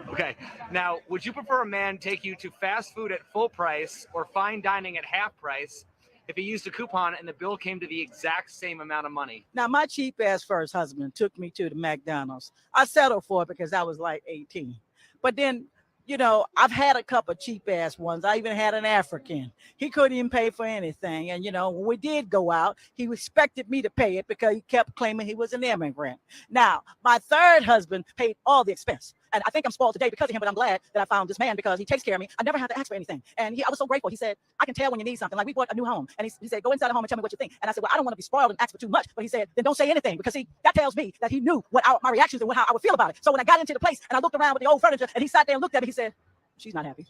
Okay. Now, would you prefer a man take you to fast food at full price or fine dining at half price if he used a coupon and the bill came to the exact same amount of money? Now, my cheap ass first husband took me to the McDonald's. I settled for it because I was like 18. But then, I've had a couple of cheap ass ones. I even had an African. He couldn't even pay for anything. And, when we did go out, he expected me to pay it because he kept claiming he was an immigrant. Now, my third husband paid all the expense. And I think I'm spoiled today because of him, but I'm glad that I found this man because he takes care of me. I never had to ask for anything. And I was so grateful. He said, I can tell when you need something. Like, we bought a new home. And he said, go inside the home and tell me what you think. And I said, well, I don't want to be spoiled and ask for too much. But he said, then don't say anything, because see, that tells me that he knew what my reactions and how I would feel about it. So when I got into the place and I looked around with the old furniture and he sat there and looked at me, he said, she's not happy.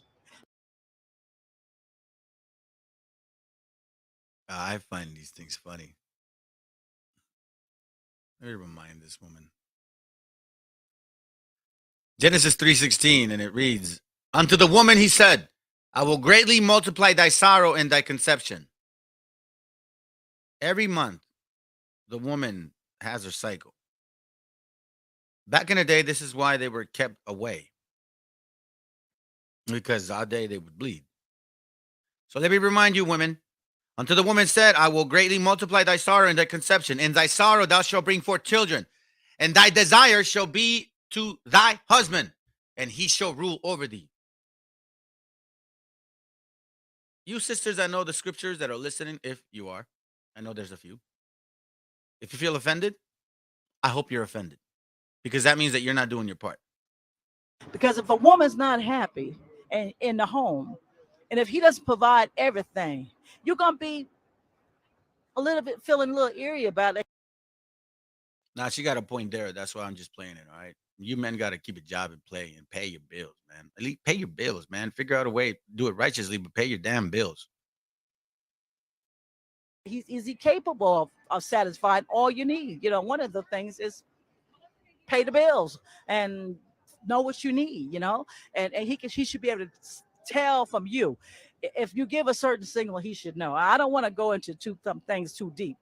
I find these things funny. Let me remind this woman. Genesis 3:16, and it reads, unto the woman he said, I will greatly multiply thy sorrow and thy conception. Every month, the woman has her cycle. Back in the day, this is why they were kept away, because our day they would bleed. So let me remind you, women. Unto the woman said, I will greatly multiply thy sorrow and thy conception. In thy sorrow thou shalt bring forth children, and thy desire shall be to thy husband, and he shall rule over thee. You sisters that know the scriptures that are listening, if you are, I know there's a few. If you feel offended, I hope you're offended, because that means that you're not doing your part. Because if a woman's not happy and in the home, and if he doesn't provide everything, you're going to be feeling a little eerie about it. Now, she got a point there. That's why I'm just playing it, all right? You men got to keep a job and play and pay your bills, man. At least pay your bills, man. Figure out a way, do it righteously, but pay your damn bills. Is he capable of satisfying all you need? One of the things is pay the bills and know what you need, and he should be able to tell from you. If you give a certain signal, he should know. I don't want to go into some things too deep.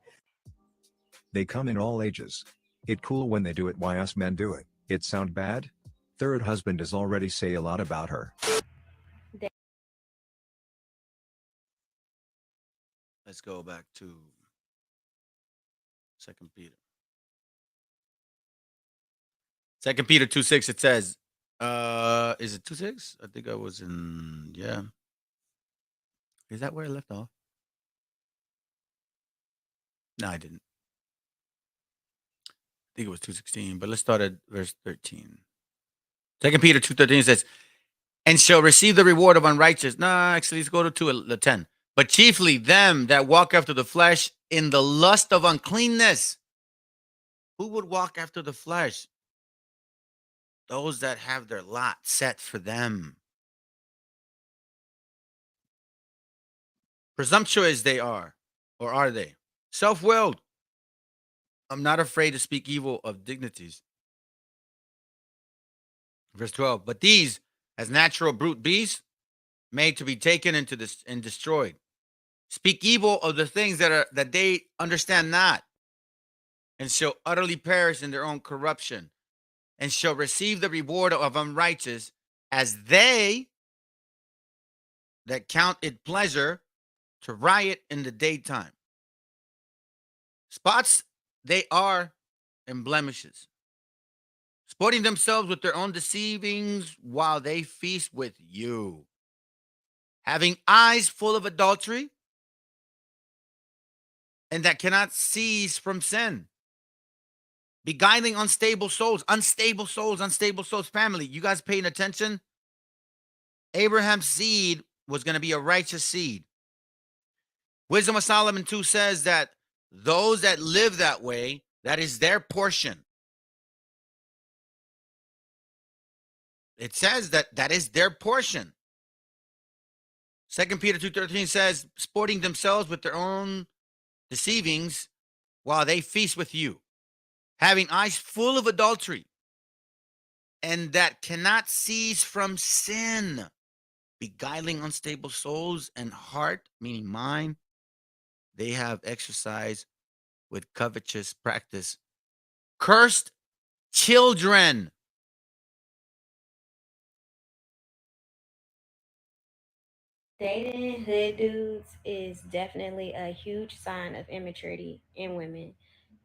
They come in all ages. It cool when they do it. Why us men do it? It sound bad? Third husband is already say a lot about her. Let's go back to 2 Peter. 2 Peter 2:6. It says, is it 2:6? I think I was in, yeah. Is that where I left off? No, I didn't. I think it was 2:16, but let's start at verse 13. 2 Peter 2:13 says, and shall receive the reward of unrighteous. No, actually, let's go to 10. But chiefly them that walk after the flesh in the lust of uncleanness. Who would walk after the flesh? Those that have their lot set for them. Presumptuous they are, or are they? Self-willed. I'm not afraid to speak evil of dignities. Verse 12. But these, as natural brute beasts, made to be taken into this and destroyed, speak evil of the things that they understand not, and shall utterly perish in their own corruption, and shall receive the reward of unrighteous, as they that count it pleasure to riot in the daytime. Spots they are and blemishes, sporting themselves with their own deceivings while they feast with you, having eyes full of adultery, and that cannot cease from sin, beguiling unstable souls. Family, you guys paying attention? Abraham's seed was going to be a righteous seed. Wisdom of Solomon 2 says that those that live that way, that is their portion. It says that is their portion. 2 Peter 2:13 says, sporting themselves with their own deceivings while they feast with you, having eyes full of adultery, and that cannot cease from sin, beguiling unstable souls, and heart, meaning mind, they have exercised with covetous practice. Cursed children. Dating hood dudes is definitely a huge sign of immaturity in women.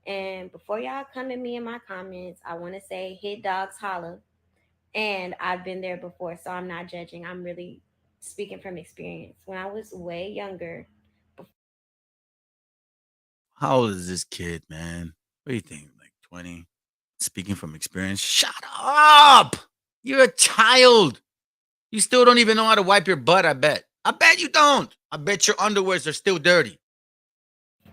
And before y'all come at me in my comments, I want to say hit dogs holla. And I've been there before, so I'm not judging. I'm really speaking from experience. When I was way younger, How old is this kid, man? What do you think? Like 20? Speaking from experience. Shut up! You're a child. You still don't even know how to wipe your butt, I bet. I bet you don't. I bet your underwears are still dirty.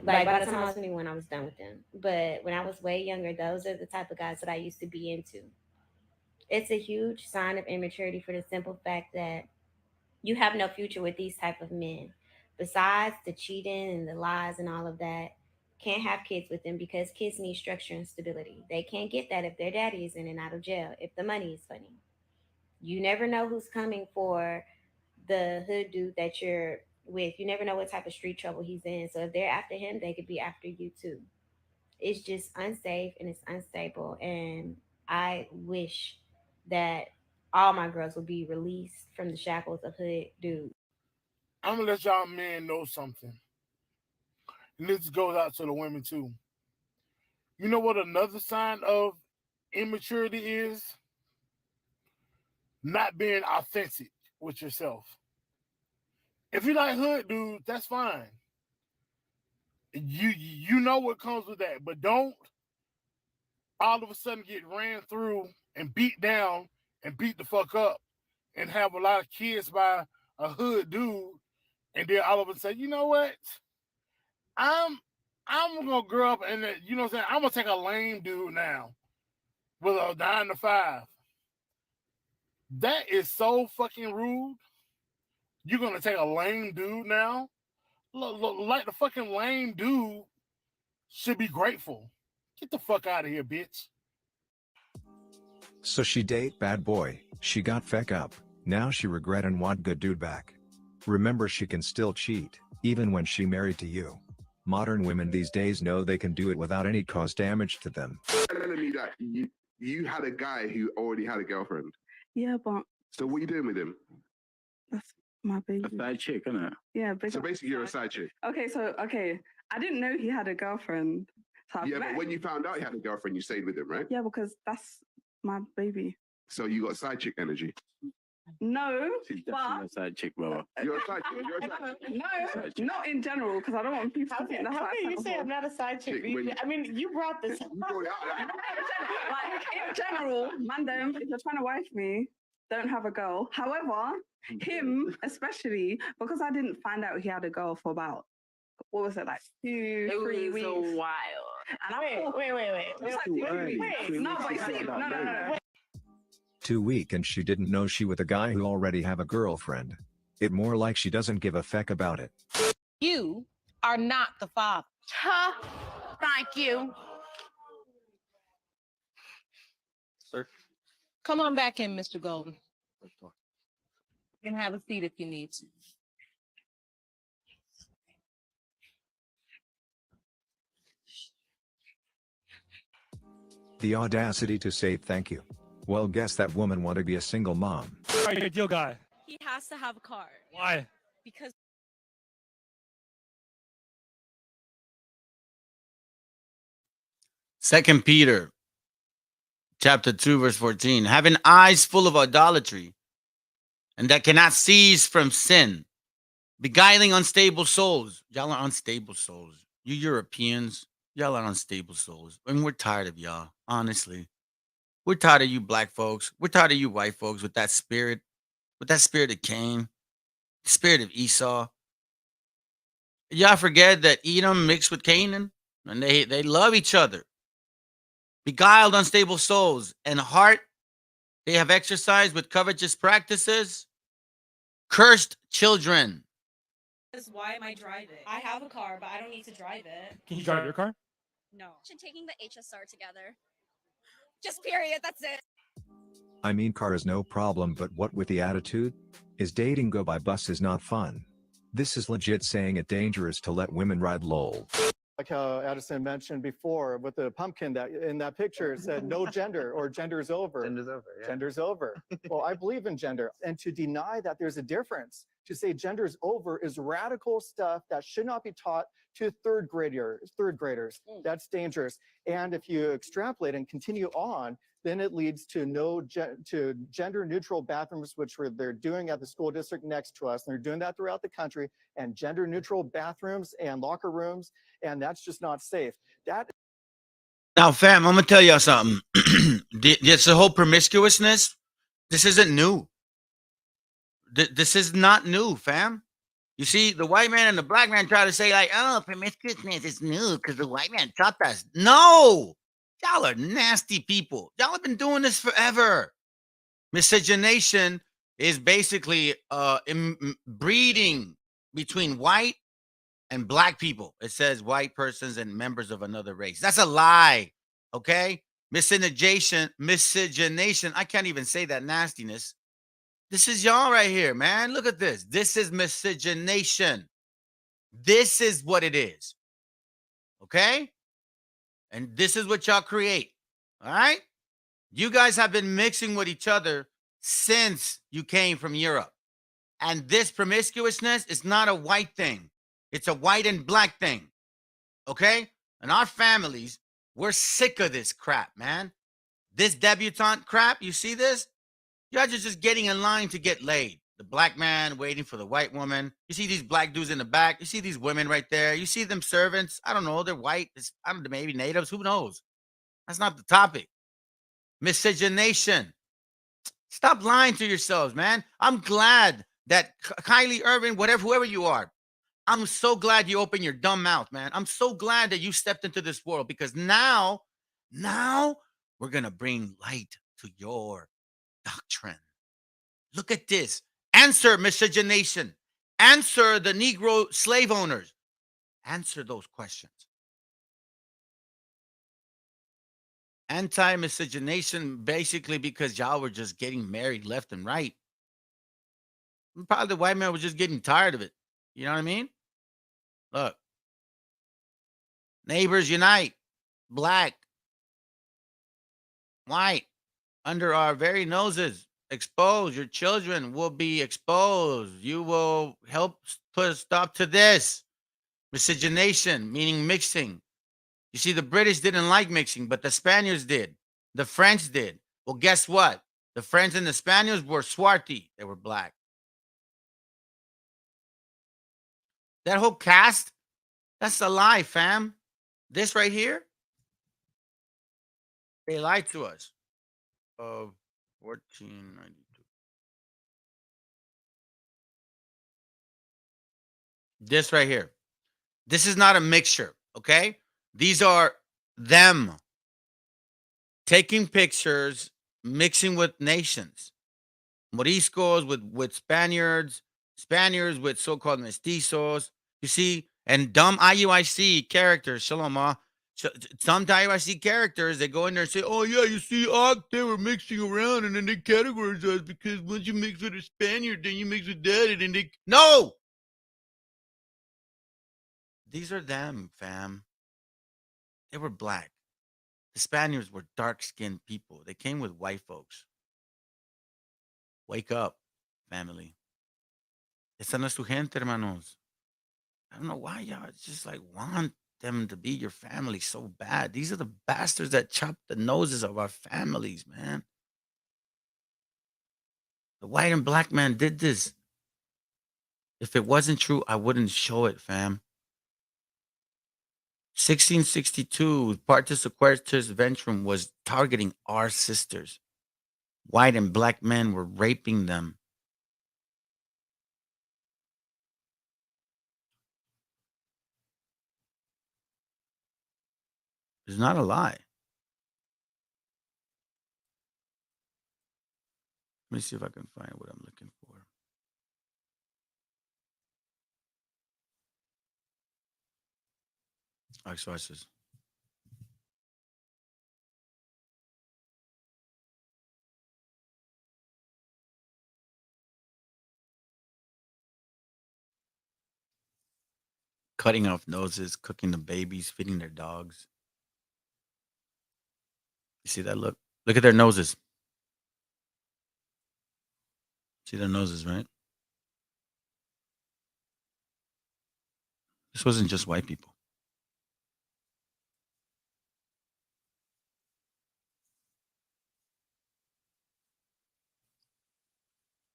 like by the time I was 21, I was done with them. But when I was way younger, those are the type of guys that I used to be into. It's a huge sign of immaturity for the simple fact that you have no future with these type of men. Besides the cheating and the lies and all of that, can't have kids with them because kids need structure and stability. They can't get that if their daddy is in and out of jail, if the money is funny. You never know who's coming for the hood dude that you're with. You never know what type of street trouble he's in. So if they're after him, they could be after you too. It's just unsafe and it's unstable. And I wish that all my girls would be released from the shackles of hood dudes. I'm gonna let y'all men know something. And this goes out to the women too. You know what another sign of immaturity is? Not being authentic with yourself. If you like hood dudes, that's fine. You know what comes with that, but don't all of a sudden get ran through and beat down and beat the fuck up and have a lot of kids by a hood dude, and then all of a sudden, you know what? I'm gonna grow up and you know what I'm saying? I'm gonna take a lame dude now with a 9 to 5. That is so fucking rude. You're gonna take a lame dude now? Look, like the fucking lame dude should be grateful. Get the fuck out of here, bitch. So she date bad boy, she got feck up, now she regret and want good dude back. Remember she can still cheat, even when she married to you. Modern women these days know they can do it without any cause damage to them. Telling me that you had a guy who already had a girlfriend. Yeah, but So what are you doing with him? that's my baby. A side chick, isn't it? Yeah, but So basically, you're a side chick. okay, I didn't know he had a girlfriend. So Yeah, but when you found out he had a girlfriend, you stayed with him, right? yeah, because that's my baby. So you got side chick energy. No, She's but definitely a side chick, brother. You're a side chick. You're a side chick. no, not in general, because I don't want people to think that's How what can I you say I'm not a side chick? I mean, you brought this up. Like in general, mandem, if you're trying to wife me, don't have a girl. However, him especially, because I didn't find out he had a girl for about, what was it, like 2-3 weeks? It was a while. And Wait. It was like 2-3 weeks. No, but you see, no. Too weak and she didn't know she with a guy who already have a girlfriend. It more like she doesn't give a feck about it. You are not the father. Huh? Thank you. Sir. Come on back in, Mr. Golden. You can have a seat if you need to. The audacity to say thank you. Well, guess that woman want to be a single mom. Ideal guy. He has to have a car. Why? Because Second Peter chapter 2, verse 14. Having eyes full of idolatry, and that cannot cease from sin, beguiling unstable souls. Y'all are unstable souls. You Europeans, y'all are unstable souls. And we're tired of y'all, honestly. We're tired of you black folks. We're tired of you white folks with that spirit of Cain, the spirit of Esau. Y'all forget that Edom mixed with Canaan, and they love each other. Beguiled unstable souls, and heart they have exercised with covetous practices. Cursed children. why am I driving? I have a car, but I don't need to drive it. Can you drive your car? No. Taking the HSR together. Just period. That's it. I mean, car is no problem, but what with the attitude? Is dating go by bus is not fun. This is legit saying it dangerous to let women ride lol. Like how Addison mentioned before with the pumpkin that in that picture it said no gender or gender's over. Gender's over. Yeah. Gender's over. Well, I believe in gender, and to deny that there's a difference, to say gender's over is radical stuff that should not be taught to third graders. That's dangerous. And if you extrapolate and continue on, then it leads to to gender neutral bathrooms, which they're doing at the school district next to us. And they're doing that throughout the country, and gender neutral bathrooms and locker rooms. And that's just not safe. Now, fam, I'm gonna tell y'all something. It's the whole promiscuousness. This isn't new. This is not new, fam. You see, the white man and the black man try to say like, oh, promiscuousness is new because the white man taught us. No, y'all are nasty people. Y'all have been doing this forever. Miscegenation is basically breeding between white and black people. It says white persons and members of another race. That's a lie. Okay? Miscegenation. I can't even say that nastiness. This is y'all right here, man. Look at this. This is miscegenation. This is what it is. Okay? And this is what y'all create. All right? You guys have been mixing with each other since you came from Europe. And this promiscuousness is not a white thing. It's a white and black thing. Okay? And our families, we're sick of this crap, man. This debutante crap, you see this? You guys are just getting in line to get laid. The black man waiting for the white woman. You see these black dudes in the back. You see these women right there. You see them servants. I don't know. They're white. I don't know, maybe natives. Who knows? That's not the topic. Miscegenation. Stop lying to yourselves, man. I'm glad that Kylie Irving, whoever you are, I'm so glad you opened your dumb mouth, man. I'm so glad that you stepped into this world because now we're going to bring light to your doctrine. Look at this. Answer miscegenation. Answer the Negro slave owners. Answer those questions. Anti-miscegenation, basically because y'all were just getting married left and right. Probably the white man was just getting tired of it. You know what I mean? Look, Neighbors unite. Black, white, under our very noses. Exposed. Your children will be exposed. You will help put a stop to this. Miscegenation, meaning mixing. You see, the British didn't like mixing, but the Spaniards did. The French did. Well, guess what? The French and the Spaniards were swarty. They were black. That whole cast, that's a lie, fam. This right here, they lied to us. Of 1492. This right here. This is not a mixture, okay? These are them taking pictures, mixing with nations. Moriscos with Spaniards, Spaniards with so-called mestizos. You see, and dumb IUIC characters, shalom, some IUIC characters, they go in there and say, oh yeah, you see, they were mixing around and then they categorize us because once you mix with a Spaniard, then you mix with that, and then they... No! These are them, fam. They were black. The Spaniards were dark-skinned people. They came with white folks. Wake up, family. Esa no es tu gente, hermanos. I don't know why y'all just like want them to be your family so bad. These are the bastards that chop the noses of our families, man. The white and black man did this. If it wasn't true, I wouldn't show it, fam. 1662, Partus Aquatus Ventrum was targeting our sisters. White and black men were raping them. It's not a lie. Let me see if I can find what I'm looking for. Watch. Cutting off noses, cooking the babies, feeding their dogs. You see that? Look at their noses. See their noses, right? This wasn't just white people.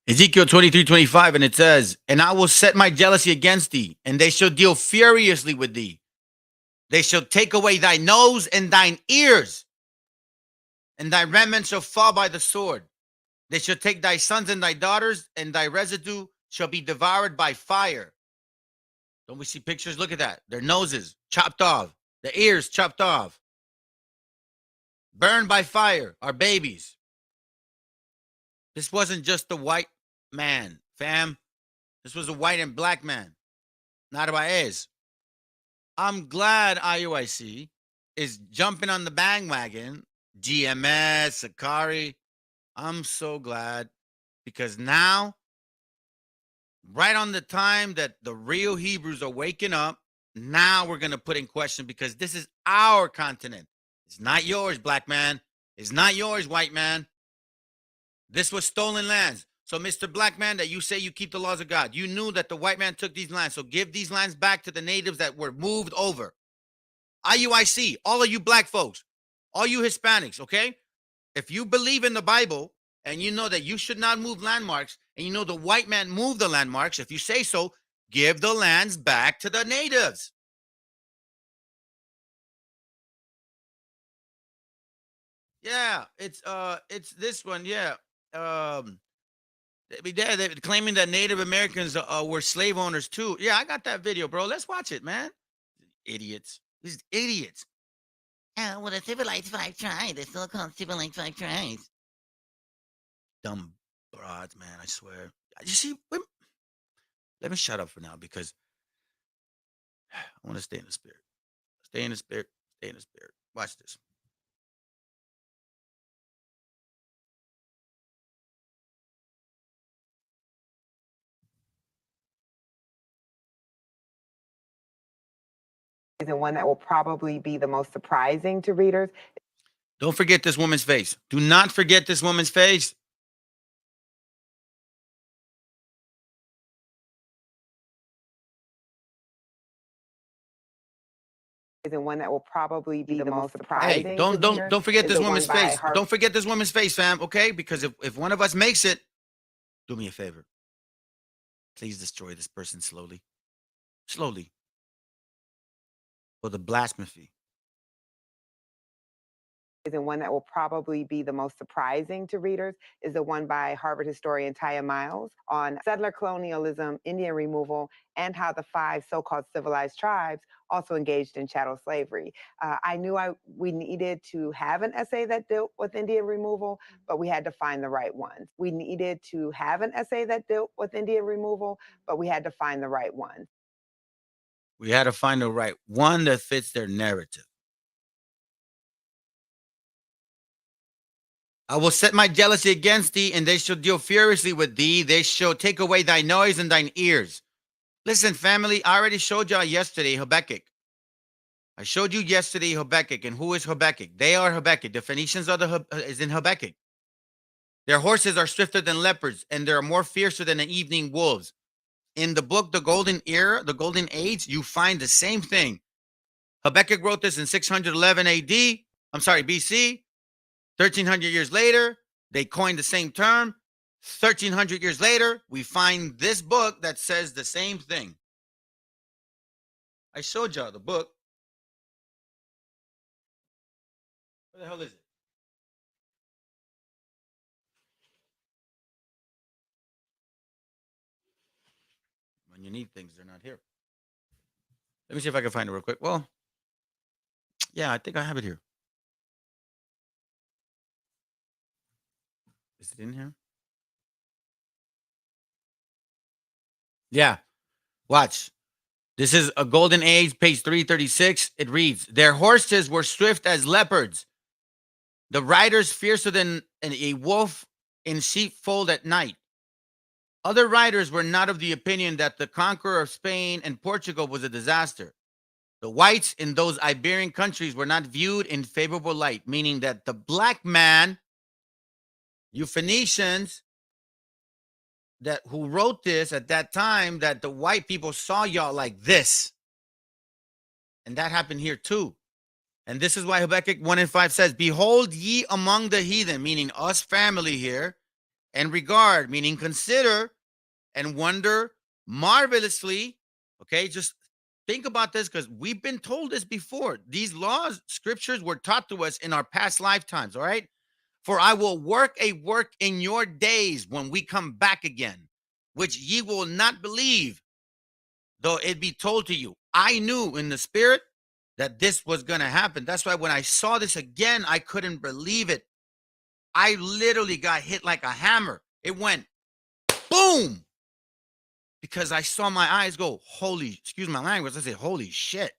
Ezekiel 23:25, and it says, and I will set my jealousy against thee, and they shall deal furiously with thee. They shall take away thy nose and thine ears, and thy remnant shall fall by the sword. They shall take thy sons and thy daughters, and thy residue shall be devoured by fire. Don't we see pictures? Look at that. Their noses chopped off, the ears chopped off, burned by fire, our babies. This wasn't just the white man, fam. This was a white and black man. Narvaez. I'm glad IUIC is jumping on the bandwagon. GMS, Sakari. I'm so glad because now, right on the time that the real Hebrews are waking up, now we're going to put in question because this is our continent. It's not yours, black man. It's not yours, white man. This was stolen lands. So, Mr. Black Man, that you say you keep the laws of God, you knew that the white man took these lands. So give these lands back to the natives that were moved over. IUIC, all of you black folks, all you Hispanics, okay? If you believe in the Bible and you know that you should not move landmarks and you know the white man moved the landmarks, if you say so, give the lands back to the natives. Yeah, it's this one, yeah. They're claiming that Native Americans were slave owners too. Yeah, I got that video, bro. Let's watch it, man. Idiots. These idiots. Yeah, well, the civilized five tribes. They're still called civilized five tribes. Dumb broads, man. I swear. You see, let me shut up for now because I want to stay in the spirit. Stay in the spirit. Stay in the spirit. Watch this. And one that will probably be the most surprising to readers. Don't forget this woman's face. Do not forget this woman's face. And one that will probably be the most surprising. Hey, to readers don't forget is this the one woman's by face. Harvard. Don't forget this woman's face, fam. Okay, because if one of us makes it, do me a favor. Please destroy this person slowly, slowly, for the blasphemy. And one that will probably be the most surprising to readers is the one by Harvard historian Taya Miles on settler colonialism, Indian removal, and how the 5 so-called civilized tribes also engaged in chattel slavery. I knew we needed to have an essay that dealt with Indian removal, but we had to find the right one. We needed to have an essay that dealt with Indian removal, but we had to find the right one. We had to find the right one that fits their narrative. I will set my jealousy against thee, and they shall deal furiously with thee. They shall take away thy noise and thine ears. Listen, family, I already showed y'all yesterday Habakkuk. I showed you yesterday Habakkuk, and who is Habakkuk? They are Habakkuk. The Phoenicians are is in Habakkuk. Their horses are swifter than leopards, and they are more fiercer than the evening wolves. In the book, The Golden Era, The Golden Age, you find the same thing. Habakkuk wrote this in 611 AD. I'm sorry, BC. 1,300 years later, they coined the same term. 1,300 years later, we find this book that says the same thing. I showed y'all the book. Where the hell is it? When you need things, they're not here. Let me see if I can find it real quick. Well, yeah, I think I have it here. Is it in here? Yeah. Watch. This is a Golden Age, page 336. It reads, their horses were swift as leopards, the riders fiercer than a wolf in sheepfold at night. Other writers were not of the opinion that the conqueror of Spain and Portugal was a disaster. The whites in those Iberian countries were not viewed in favorable light, meaning that the black man, you Phoenicians, that who wrote this at that time, that the white people saw y'all like this. And that happened here too. And this is why Habakkuk 1:5 says, behold ye among the heathen, meaning us family here, and regard, meaning consider and wonder marvelously. Okay, just think about this, because we've been told this before. These laws, scriptures were taught to us in our past lifetimes, all right? For I will work a work in your days when we come back again, which ye will not believe, though it be told to you. I knew in the spirit that this was going to happen. That's why when I saw this again, I couldn't believe it. I literally got hit like a hammer. It went boom, because I saw my eyes go, holy, excuse my language, I say, holy shit.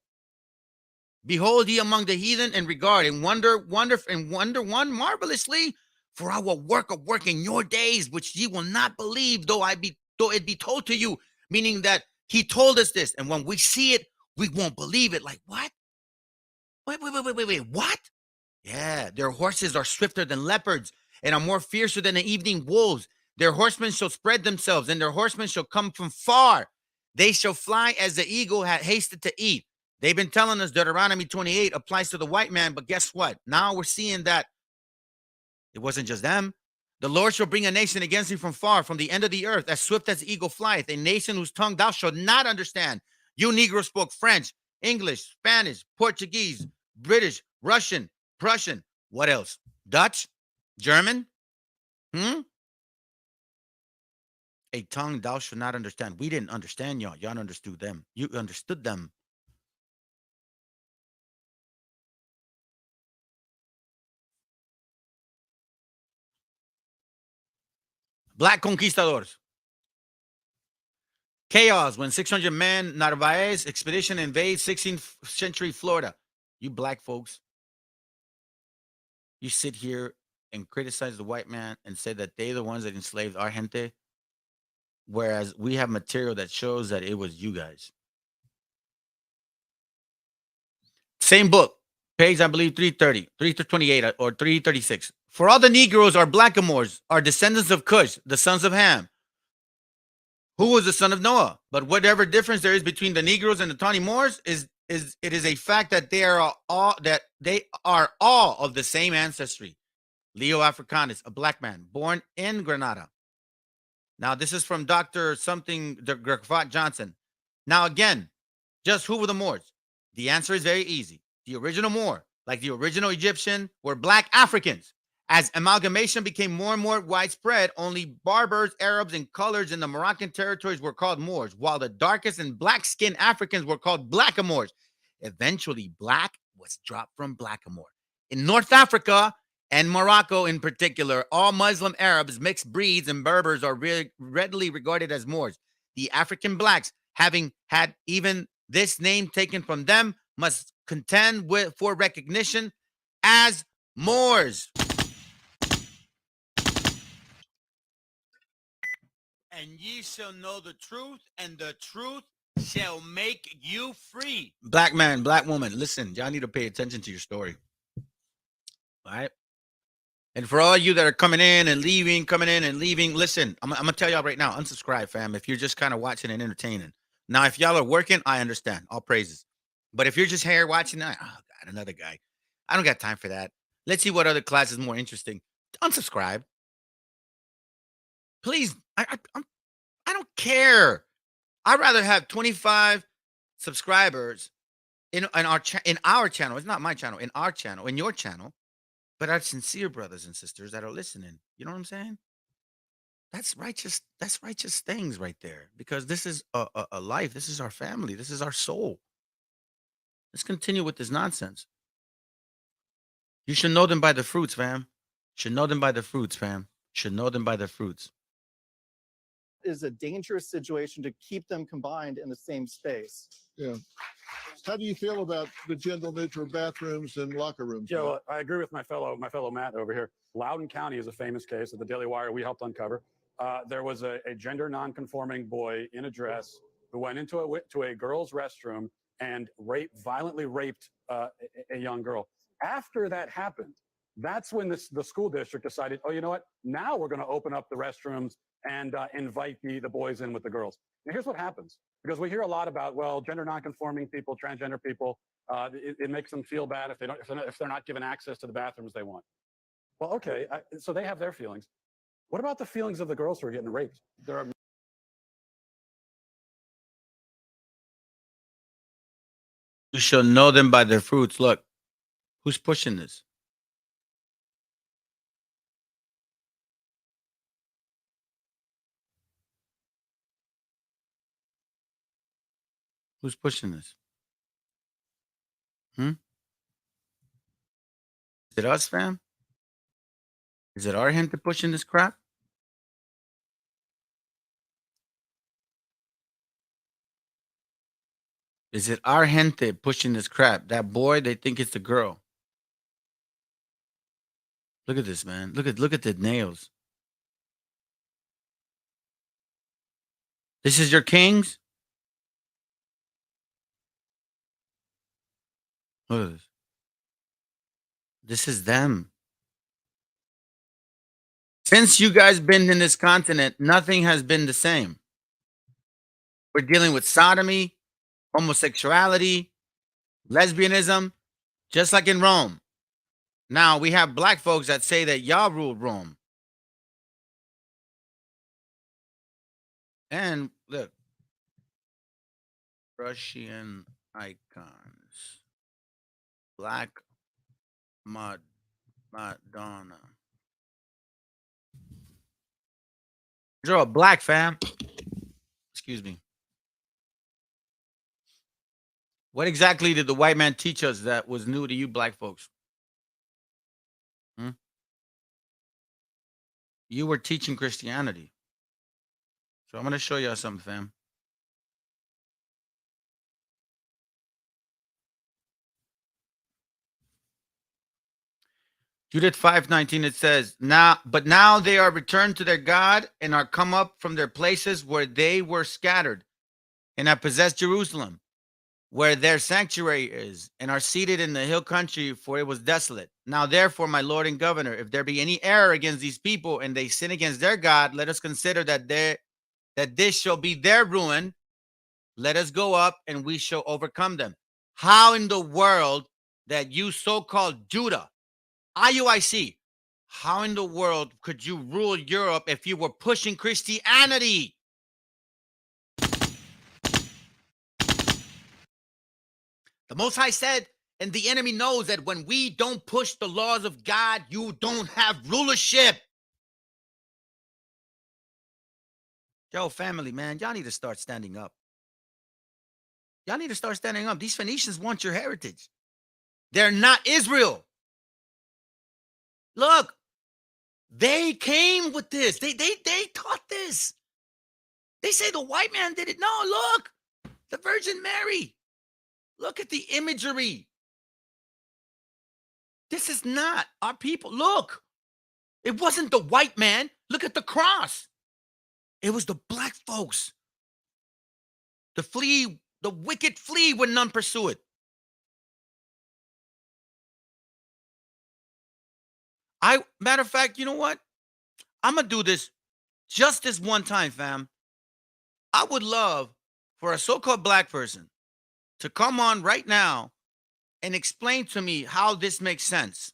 Behold ye among the heathen, and regard and wonder one marvelously, for I will work a work in your days, which ye will not believe, though it be told to you. Meaning that he told us this, and when we see it, we won't believe it. Like, what? Wait, what? Yeah, their horses are swifter than leopards, and are more fiercer than the evening wolves. Their horsemen shall spread themselves, and their horsemen shall come from far. They shall fly as the eagle had hasted to eat. They've been telling us Deuteronomy 28 applies to the white man, but guess what? Now we're seeing that it wasn't just them. The Lord shall bring a nation against you from far, from the end of the earth, as swift as the eagle flieth, a nation whose tongue thou shalt not understand. You Negroes spoke French, English, Spanish, Portuguese, British, Russian, Prussian, what else? Dutch? German? A tongue thou shalt not understand. We didn't understand y'all. Y'all understood them. You understood them. Black conquistadors. Chaos when 600 men Narvaez expedition invades 16th century Florida. You black folks, you sit here and criticize the white man and say that they're the ones that enslaved our gente, whereas we have material that shows that it was you guys. Same book, page, I believe, 330, 328, or 336. For all the Negroes are blackamoors, are descendants of Cush, the sons of Ham, who was the son of Noah. But whatever difference there is between the Negroes and the Tawny Moors is it is a fact that they are all of the same ancestry. Leo Africanus, a black man born in Grenada. Now, this is from Dr. something, Grafat Johnson. Now, again, just who were the Moors? The answer is very easy. The original Moor, like the original Egyptian, were black Africans. As amalgamation became more and more widespread, only Berbers, Arabs, and colors in the Moroccan territories were called Moors, while the darkest and black-skinned Africans were called blackamoors. Eventually, black was dropped from blackamoor. In North Africa and Morocco in particular, all Muslim Arabs, mixed breeds, and Berbers are readily regarded as Moors. The African blacks, having had even this name taken from them, must contend for recognition as Moors. And ye shall know the truth, and the truth shall make you free. Black man, black woman, listen, y'all need to pay attention to your story. All right? And for all you that are coming in and leaving, listen, I'm going to tell y'all right now, unsubscribe, fam, if you're just kind of watching and entertaining. Now, if y'all are working, I understand. All praises. But if you're just here watching, oh, God, another guy. I don't got time for that. Let's see what other class is more interesting. Unsubscribe. Please, I don't care. I'd rather have 25 subscribers in our channel. It's not my channel, in our channel, in your channel, but our sincere brothers and sisters that are listening. You know what I'm saying? That's righteous. That's righteous things right there, because this is a life. This is our family. This is our soul. Let's continue with this nonsense. You should know them by the fruits, fam. Should know them by the fruits, fam. Should know them by the fruits. Is a dangerous situation to keep them combined in the same space. Yeah. How do you feel about the gender neutral bathrooms and locker rooms? Yeah, well, I agree with my fellow Matt over here. Loudoun County is a famous case that the Daily Wire we helped uncover. There was a gender non-conforming boy in a dress who went into a girl's restroom and violently raped a young girl. After that happened, that's when the school district decided, oh, you know what? Now we're going to open up the restrooms and invite the boys in with the girls. Now, here's what happens, because we hear a lot about, well, gender nonconforming people, transgender people, it makes them feel bad if they're not given access to the bathrooms they want. Well, okay, so they have their feelings. What about the feelings of the girls who are getting raped? There are You shall know them by their fruits. Look, who's pushing this? Who's pushing this? Is it us, fam? Is it our gente pushing this crap? Is it our gente pushing this crap? That boy, they think it's the girl. Look at this, man. Look at the nails. This is your kings? Look at this. This is them. Since you guys been in this continent, nothing has been the same. We're dealing with sodomy, homosexuality, lesbianism, just like in Rome. Now we have black folks that say that y'all ruled Rome. And look, Russian icons, black Madonna. Draw a black, fam. Excuse me. What exactly did the white man teach us that was new to you black folks? You were teaching Christianity. So I'm going to show you something, fam. Judith 5:19, it says, now they are returned to their God and are come up from their places where they were scattered and have possessed Jerusalem. where their sanctuary is, and are seated in the hill country, for it was desolate. Now, therefore, my Lord and Governor, if there be any error against these people, and they sin against their God, let us consider that this shall be their ruin. Let us go up, and we shall overcome them. How in the world that you so-called Judah, IUIC, how in the world could you rule Europe if you were pushing Christianity? The Most High said, and the enemy knows that when we don't push the laws of God, you don't have rulership. Yo, family, man, y'all need to start standing up. Y'all need to start standing up. These Phoenicians want your heritage. They're not Israel. Look, they came with this. They taught this. They say the white man did it. No, look, the Virgin Mary. Look at the imagery. This is not our people. Look, it wasn't the white man. Look at the cross. It was the black folks. The wicked flee when none pursue it. Matter of fact, you know what? I'm going to do this just this one time, fam. I would love for a so-called black person to come on right now and explain to me how this makes sense.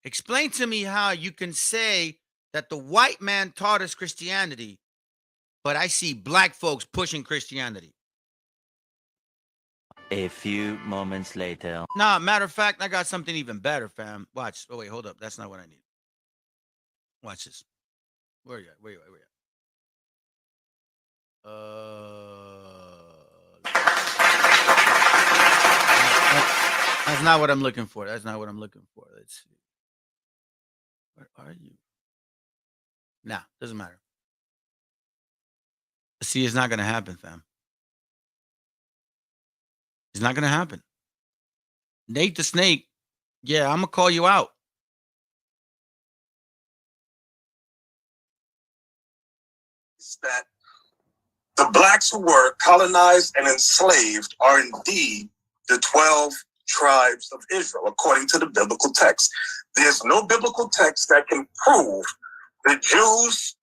Explain to me how you can say that the white man taught us Christianity, but I see black folks pushing Christianity. A few moments later. Nah, matter of fact, I got something even better, fam. Watch. Oh, wait, hold up. That's not what I need. Watch this. Where are you at? Where you at? That's not what I'm looking for. That's not what I'm looking for. Let's see. Where are you? Nah, doesn't matter. See, it's not going to happen, fam. It's not going to happen. Nate the Snake, yeah, I'm going to call you out. That the blacks who were colonized and enslaved are indeed the 12 tribes of Israel, according to the biblical text. There's no biblical text that can prove the Jews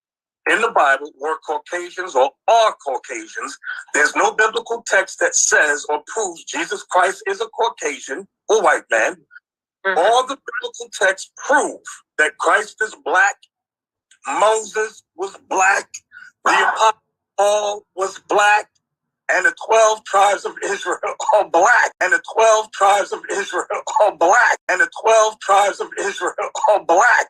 in the Bible were Caucasians or are Caucasians. There's no biblical text that says or proves Jesus Christ is a Caucasian or white man. All the biblical texts prove that Christ is black, Moses was black, the Apostle Paul was black, and the 12 tribes of Israel are black, and the 12 tribes of Israel are black, and the 12 tribes of Israel are black.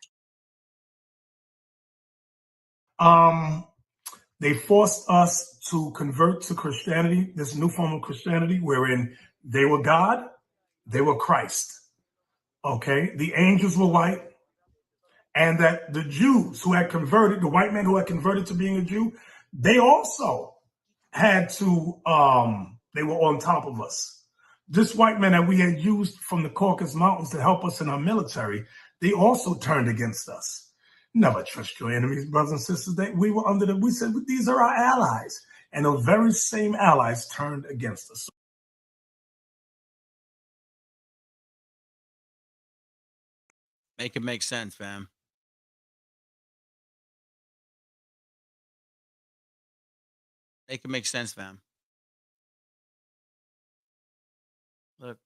They forced us to convert to Christianity, this new form of Christianity, wherein they were God, they were Christ. Okay, the angels were white, and that the Jews who had converted, the white man who had converted to being a Jew, they also had to, they were on top of us. This white man that we had used from the Caucasus Mountains to help us in our military, they also turned against us. Never trust your enemies, brothers and sisters. We were under we said, these are our allies. And those very same allies turned against us. Make it make sense, fam. Make it make sense, fam. Look,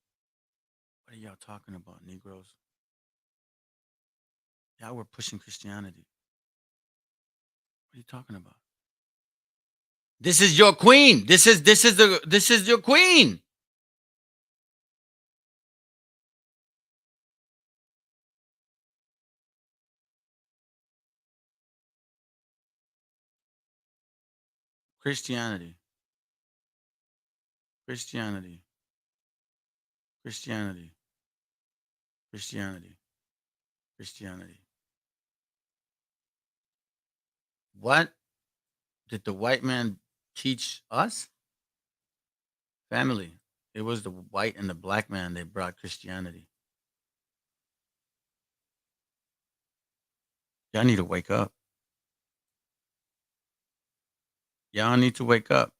what are y'all talking about, Negroes? Y'all were pushing Christianity. What are you talking about? This is your queen. This is your queen. Christianity. Christianity. Christianity. Christianity. Christianity. What did the white man teach us? Family. It was the white and the black man that brought Christianity. Y'all need to wake up. Y'all need to wake up.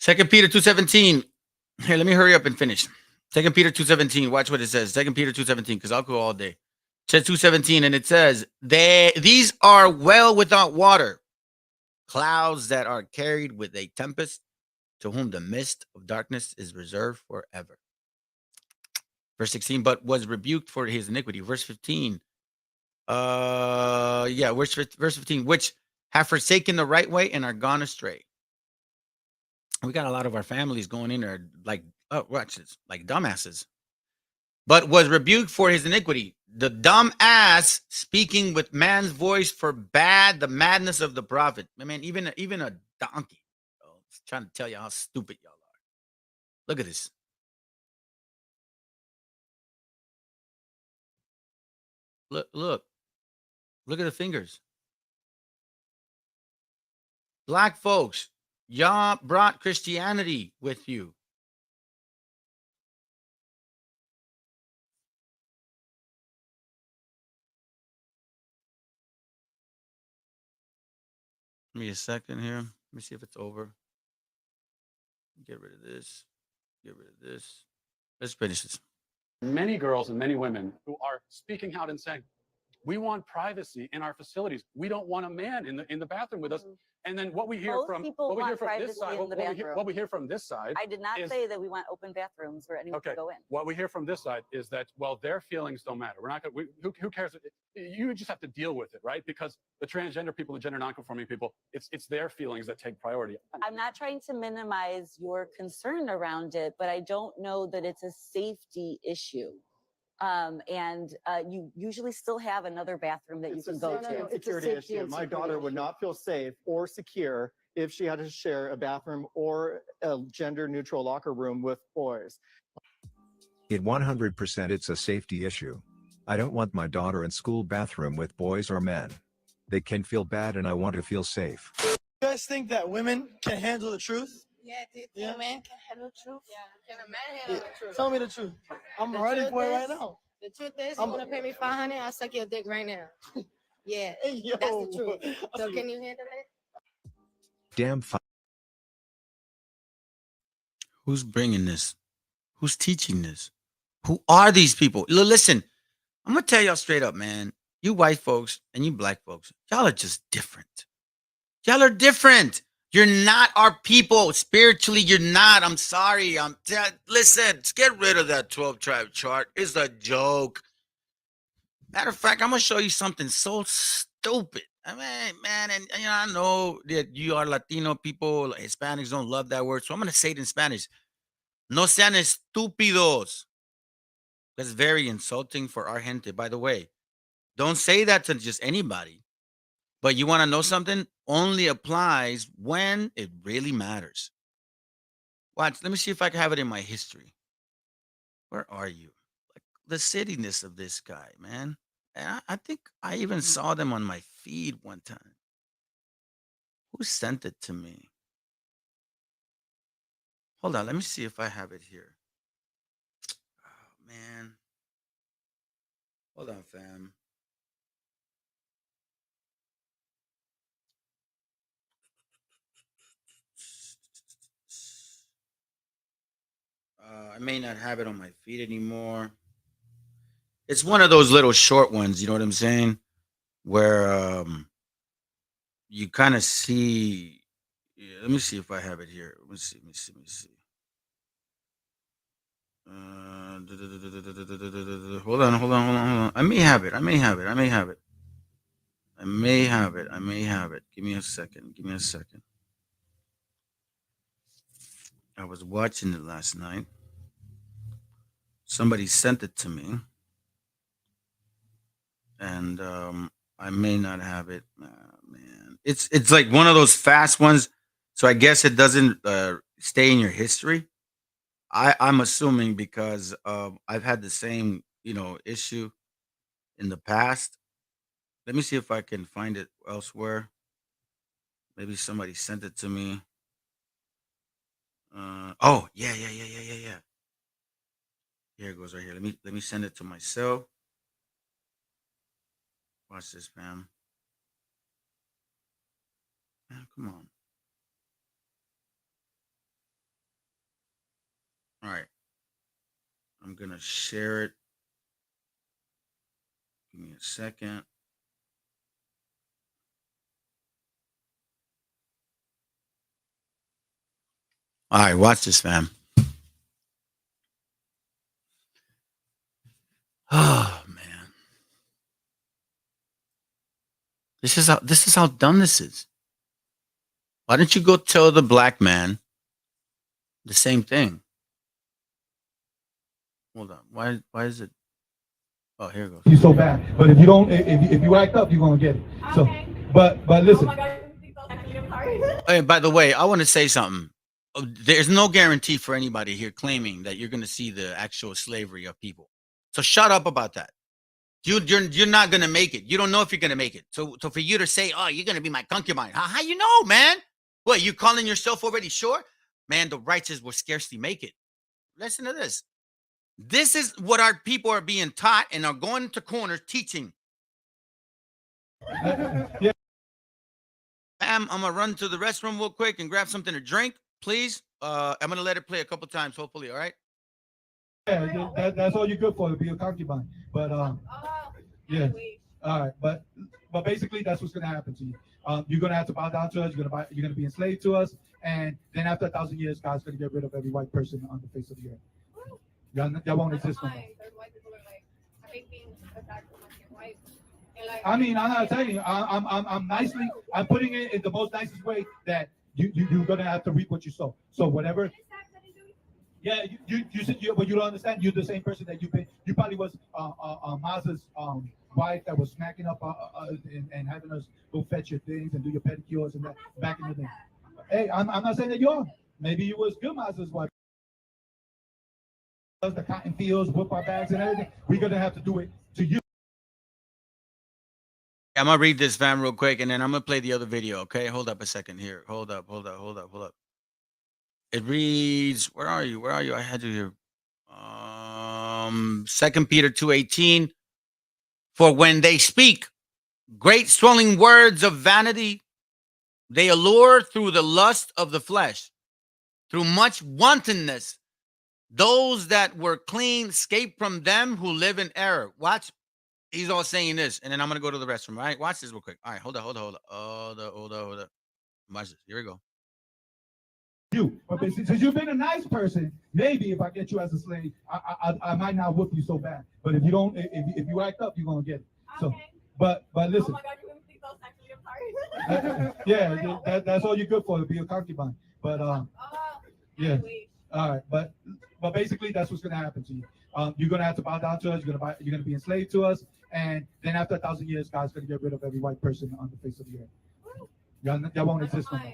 2 Peter 2:17. Here, let me hurry up and finish. 2 Peter 2:17. Watch what it says. 2 Peter 2:17, because I'll go all day. It says 2:17, and it says, these are well without water, clouds that are carried with a tempest, to whom the mist of darkness is reserved forever. Verse 16, but was rebuked for his iniquity. Verse 15. Verse 15, which have forsaken the right way and are gone astray. We got a lot of our families going in there like, watch this, like dumbasses. But was rebuked for his iniquity. The dumb ass speaking with man's voice forbade the madness of the prophet. I mean, even a donkey. It's trying to tell you how stupid y'all are. Look at this. Look at the fingers. Black folks, y'all brought Christianity with you. Give me a second here. Let me see if it's over. Get rid of this. Get rid of this. Let's finish this. Many girls and many women who are speaking out and saying, we want privacy in our facilities. We don't want a man in the bathroom with us. And then what we hear Most from people what we hear want from this privacy side, in the bathroom. what we hear from this side. I did not is, say that we want open bathrooms where anyone okay, can go in. what we hear from this side is that, well, their feelings don't matter. We're not going to, who cares? You just have to deal with it, right? Because the transgender people, the gender nonconforming people, it's their feelings that take priority. I'm not trying to minimize your concern around it, but I don't know that it's a safety issue. You usually still have another bathroom that you can go to. It's a security issue. My daughter would not feel safe or secure if she had to share a bathroom or a gender-neutral locker room with boys. It 100% it's a safety issue. I don't want my daughter in school bathroom with boys or men. They can feel bad and I want to feel safe. You guys think that women can handle the truth? Yeah, do you think a man can handle the truth? Yeah. Can a man handle the truth? Tell me the truth. I'm ready for it right now. The truth is, you want to pay me $500? I'll suck your dick right now. Yeah, Yo. that's the truth. So can you handle it? Damn. Who's bringing this? Who's teaching this? Who are these people? Listen, I'm going to tell y'all straight up, man. You white folks and you black folks, y'all are just different. Y'all are different. You're not our people. Spiritually, you're not. I'm sorry. Listen, get rid of that 12-tribe chart. It's a joke. Matter of fact, I'm going to show you something so stupid. I mean, man, and I know that you are Latino people, Hispanics don't love that word, so I'm going to say it in Spanish. No sean estúpidos. That's very insulting for our gente, by the way. Don't say that to just anybody. But you want to know something? Only applies when it really matters. Watch, let me see if I can have it in my history. Where are you? Like the cityness of this guy, man. And I think I even saw them on my feed one time. Who sent it to me? Hold on, let me see if I have it here. Oh, man. Hold on, fam. I may not have it on my feed anymore. It's one of those little short ones, you know what I'm saying? Where you kind of see. Yeah, let me see if I have it here. Let me see. Hold on. I may have it. Give me a second. I was watching it last night. Somebody sent it to me. And I may not have it. Man. It's like one of those fast ones. So I guess it doesn't stay in your history. I'm assuming because I've had the same, issue in the past. Let me see if I can find it elsewhere. Maybe somebody sent it to me. Oh, yeah. Here it goes right here. Let me send it to myself. Watch this, fam. Man, come on. I'm gonna share it. Give me a second. All right, watch this, fam. Oh man, this is how dumb this is. Why don't you go tell the black man the same thing? Hold on. Why is it? Oh, here it goes. You so bad, but if you don't, if you act up, you're gonna get it. So, but listen. Hey, by the way, I want to say something. There's no guarantee for anybody here claiming that you're going to see the actual slavery of people. So shut up about that. You're not going to make it. You don't know if you're going to make it. So for you to say, oh, you're going to be my concubine. How you know, man? What, you calling yourself already sure? Man, the righteous will scarcely make it. Listen to this. This is what our people are being taught and are going to corners teaching. Yeah. I'm going to run to the restroom real quick and grab something to drink, please. I'm going to let it play a couple times, hopefully, all right? Yeah, that's all you're good for, to be a concubine. But, yeah. All right, but basically that's what's going to happen to you. You're going to have to bow down to us. You're going to be enslaved to us. And then after 1,000 years, God's going to get rid of every white person on the face of the earth. Y'all won't exist no more. I mean, I'm not telling you. I'm putting it in the most nicest way that you're gonna have to reap what you sow. So whatever. Yeah, but you don't understand. You're the same person that you probably was Maz's wife that was smacking up and having us go fetch your things and do your pedicures and that back in the day. Hey, I'm not saying that you are. Maybe you was good Maz's wife. The cotton fields, whoop our bags and everything. We're gonna have to do it to you. I'm gonna read this, fam, real quick, and then I'm gonna play the other video. Okay, hold up a second here. Hold up. It reads, where are you? I had you here. 2 Peter 2:18. For when they speak great swelling words of vanity, they allure through the lust of the flesh, through much wantonness. Those that were clean escape from them who live in error. Watch. He's all saying this, and then I'm gonna go to the restroom. All right, watch this real quick. All right, hold up. Watch this. Here we go. You, but since you've been a nice person, maybe if I get you as a slave, I might not whoop you so bad. But if you don't, if you act up, you're gonna get it. So, but listen. Oh my God, you make me so sexually. I'm sorry. Yeah, that's all you're good for, to be a concubine. But yeah. All right, but basically that's what's gonna happen to you. You're gonna have to bow down to us. You're gonna be enslaved to us, and then after 1,000 years, God's gonna get rid of every white person on the face of the earth. Y'all won't exist no more.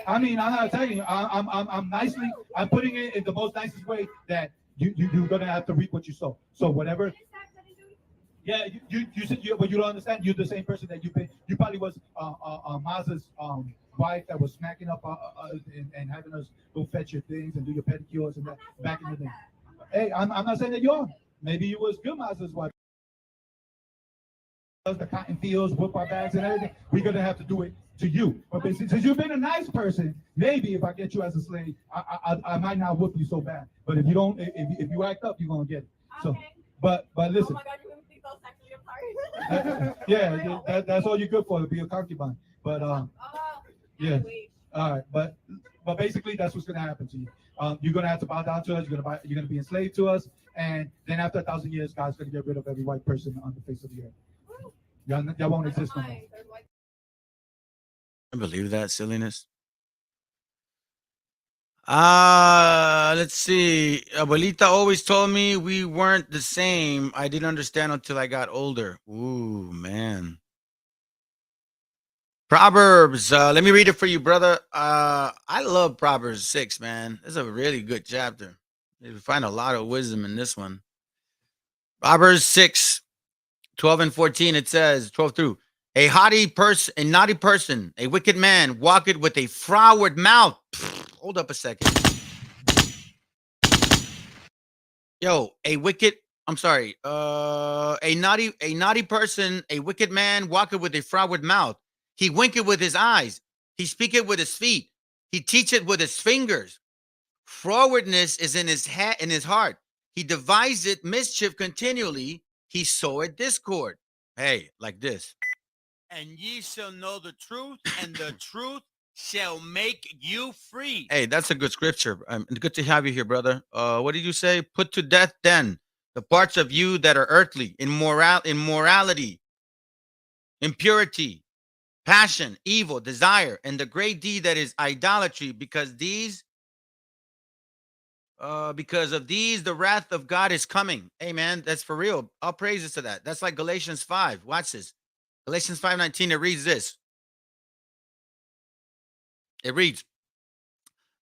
I mean, I'm not telling you. I'm putting it in the most nicest way that you're gonna have to reap what you sow. So whatever. Yeah, but you don't understand. You're the same person that you probably was Maz's wife that was smacking up and having us go fetch your things and do your pedicures and that back in the day. Hey, I'm not saying that you are. Maybe you was good Maz's wife. The cotton fields, whoop our bags and everything. We're gonna have to do it to you. But since you've been a nice person, maybe if I get you as a slave, I might not whoop you so bad. But if you don't, if you act up, you're gonna get it. So, but listen. Oh my God, you make me so sexually. I'm sorry. Yeah, that's all you're good for, to be a concubine. But yeah. All right, but basically that's what's gonna happen to you. You're gonna have to bow down to us. You're gonna be enslaved to us, and then after 1,000 years, God's gonna get rid of every white person on the face of the earth. Y'all won't exist no more. I believe that silliness. Let's see. Abuelita always told me we weren't the same. I didn't understand until I got older. Ooh, man. Proverbs. Let me read it for you, brother. I love Proverbs 6, man. It's a really good chapter. You find a lot of wisdom in this one. Proverbs 6, 12 and 14, it says, 12 through, a naughty person, a wicked man, walketh with a froward mouth. Hold up a second. Yo, a naughty person, a wicked man, walketh with a froward mouth. He winketh with his eyes. He speaketh with his feet. He teacheth with his fingers. Frowardness is in his heart. He deviseth mischief continually. He soweth discord. Hey, like this. And ye shall know the truth, and the truth shall make you free. Hey, that's a good scripture. Good to have you here, brother. What did you say? Put to death then the parts of you that are earthly, immorality, impurity, passion, evil, desire, and the great deed that is idolatry, because of these, the wrath of God is coming. Hey, man, that's for real. All praises to that. That's like Galatians 5. Watch this. Galatians 5:19, it reads this. It reads,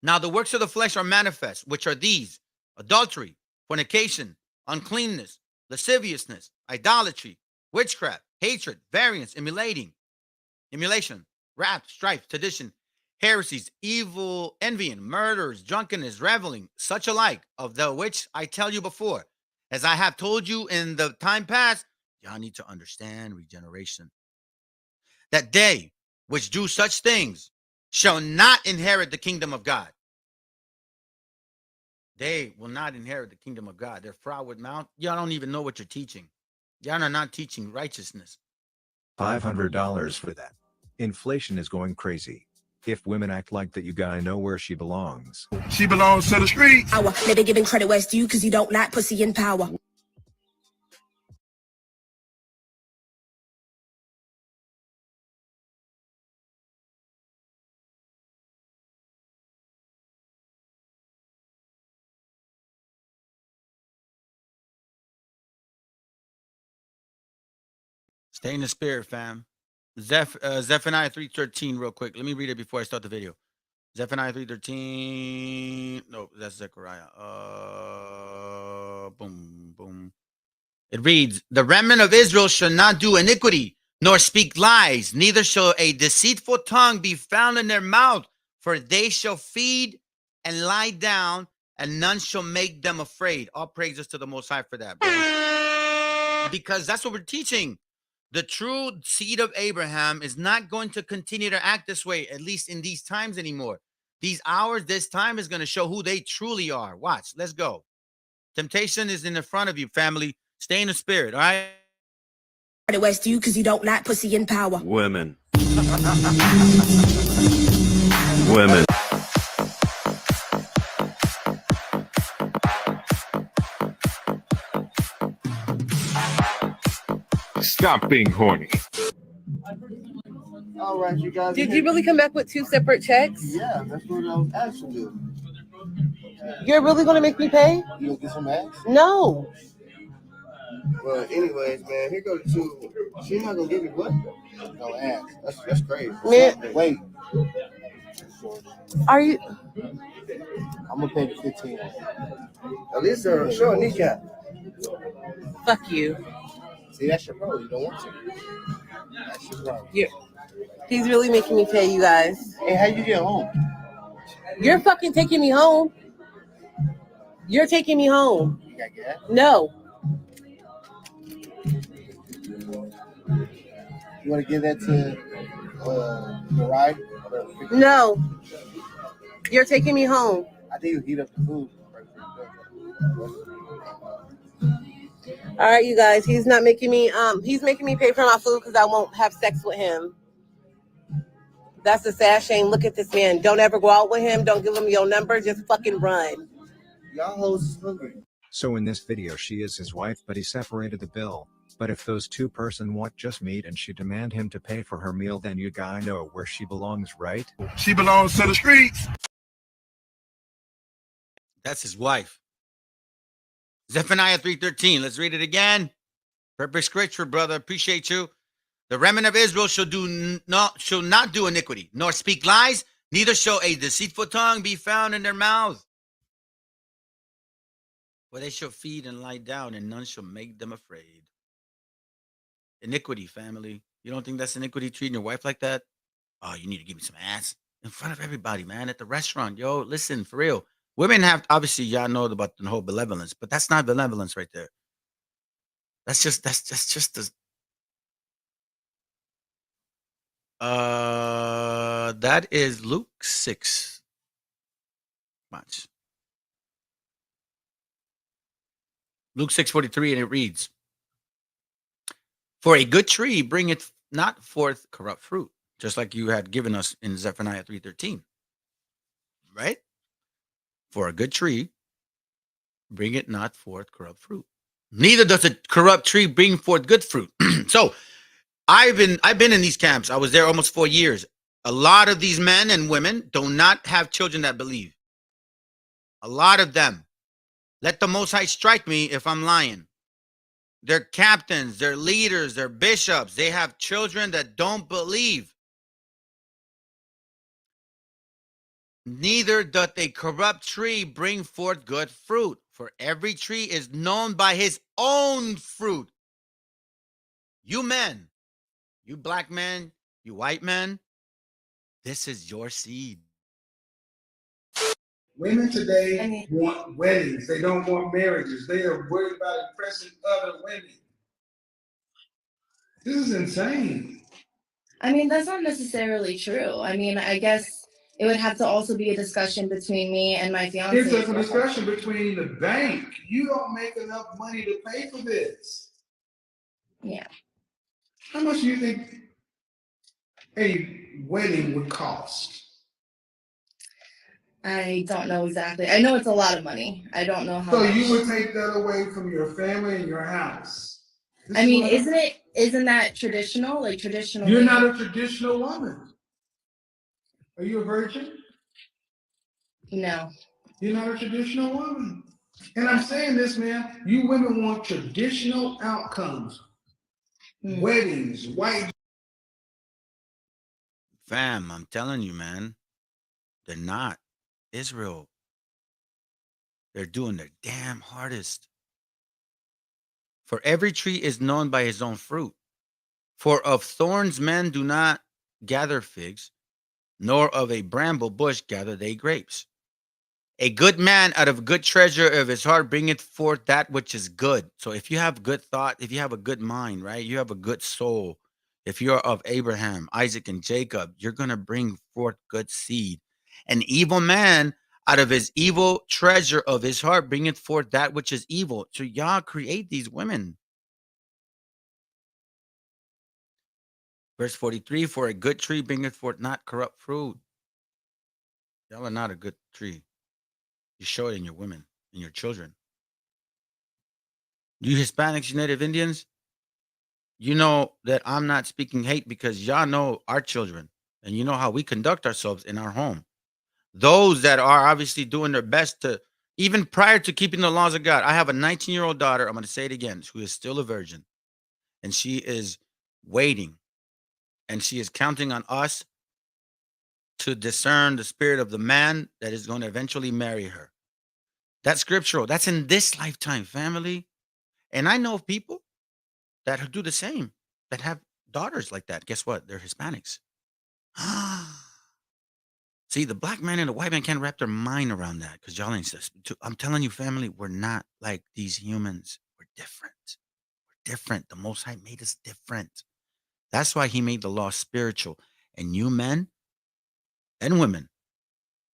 now the works of the flesh are manifest, which are these: adultery, fornication, uncleanness, lasciviousness, idolatry, witchcraft, hatred, variance, emulation, wrath, strife, sedition, heresies, evil, envying, murders, drunkenness, reveling, such alike, of the which I tell you before, as I have told you in the time past. Y'all need to understand regeneration. That they which do such things shall not inherit the kingdom of God. They will not inherit the kingdom of God. They're froward mouth. Y'all don't even know what you're teaching. Y'all are not teaching righteousness. $500 for that. Inflation is going crazy. If women act like that, you gotta know where she belongs. She belongs to the streets. Never giving credit where it's due because you don't like pussy in power. Stay in the spirit, fam. Zephaniah 3:13, real quick. Let me read it before I start the video. Zephaniah 3:13. No, that's Zechariah. Boom, boom. It reads, the remnant of Israel shall not do iniquity, nor speak lies, neither shall a deceitful tongue be found in their mouth, for they shall feed and lie down, and none shall make them afraid. All praises to the Most High for that, bro. Because that's what we're teaching. The true seed of Abraham is not going to continue to act this way, at least in these times anymore. These hours, this time is going to show who they truly are. Watch, let's go. Temptation is in the front of you, family. Stay in the spirit, all right? Credit where it's due because you don't like pussy in power. Women. Women. Stop being horny. All right, you guys. Did you really come back with 2 separate checks? Yeah, that's what I was asked to do. You're really going to make me pay? You gonna get some ass? No. Well, anyways, man, here go the 2. She's not gonna give me what? No ass. That's crazy. Man. Wait. Are you? I'm gonna pay the 15. At least show a kneecap. Fuck you. See, that's your bro. You don't want to. That's your bro. Yeah. He's really making me pay, you guys. Hey, how you get home? You're fucking taking me home. You're taking me home. You got gas? No. You want to give that to the ride? No. You're taking me home. I think you heat up the food. All right, you guys. He's not making me. He's making me pay for my food because I won't have sex with him. That's a sad shame. Look at this man. Don't ever go out with him. Don't give him your number. Just fucking run. Y'all hoes is hungry. So in this video she is his wife, but he separated the bill. But if those 2 person want just meet and she demand him to pay for her meal, then you gotta know where she belongs, right? She belongs to the streets. That's his wife. Zephaniah 3:13. Let's read it again. Perfect scripture, brother. Appreciate you. The remnant of Israel shall not do iniquity, nor speak lies, neither shall a deceitful tongue be found in their mouth. For they shall feed and lie down, and none shall make them afraid. Iniquity, family. You don't think that's iniquity, treating your wife like that? Oh, you need to give me some ass in front of everybody, man, at the restaurant. Yo, listen, for real. Women have, obviously, y'all know about the whole benevolence, but that's not benevolence right there. That's just the. That is Luke 6. Watch. Luke 6:43, and it reads, "For a good tree bringeth not forth corrupt fruit," just like you had given us in Zephaniah 3:13, right? For a good tree bringeth not forth corrupt fruit. Neither does a corrupt tree bring forth good fruit. So I've been in these camps. I was there almost 4 years. A lot of these men and women do not have children that believe. A lot of them. Let the Most High strike me if I'm lying. They're captains, they're leaders, they're bishops. They have children that don't believe. Neither doth a corrupt tree bring forth good fruit, for every tree is known by his own fruit. You men, you black men, you white men, this is your seed. Women today want weddings. They don't want marriages. They are worried about impressing other women. This is insane. I mean, that's not necessarily true. I mean, I guess it would have to also be a discussion between me and my fiance. It's a discussion between the bank. You don't make enough money to pay for this. Yeah. How much do you think a wedding would cost? I don't know exactly. I know it's a lot of money. I don't know how So much. you would take that away from your family and your house. I mean, isn't that traditional? Like traditional. You're not a traditional woman. Are you a virgin? No. You're not a traditional woman. And I'm saying this, man, you women want traditional outcomes. Weddings, white. Fam, I'm telling you, man, they're not. Israel, they're doing their damn hardest. For every tree is known by his own fruit. For of thorns men do not gather figs, nor of a bramble bush gather they grapes. A good man out of good treasure of his heart bringeth forth that which is good. So if you have good thought, if you have a good mind, right? You have a good soul. If you're of Abraham, Isaac, and Jacob, you're going to bring forth good seed. An evil man out of his evil treasure of his heart bringeth forth that which is evil. So y'all create these women. Verse 43, for a good tree bringeth forth not corrupt fruit. Y'all are not a good tree. You show it in your women, in your children. You Hispanics, you Native Indians, you know that I'm not speaking hate because y'all know our children and you know how we conduct ourselves in our home. Those that are obviously doing their best to, even prior to keeping the laws of God. I have a 19-year-old daughter, I'm going to say it again, who is still a virgin. And she is waiting. And she is counting on us to discern the spirit of the man that is going to eventually marry her. That's scriptural. That's in this lifetime, family. And I know of people that do the same, that have daughters like that. Guess what? They're Hispanics. See, the black man and the white man can't wrap their mind around that because y'all ain't. I'm telling you, family, we're not like these humans. We're different. We're different. The Most High made us different. That's why he made the law spiritual. And you men and women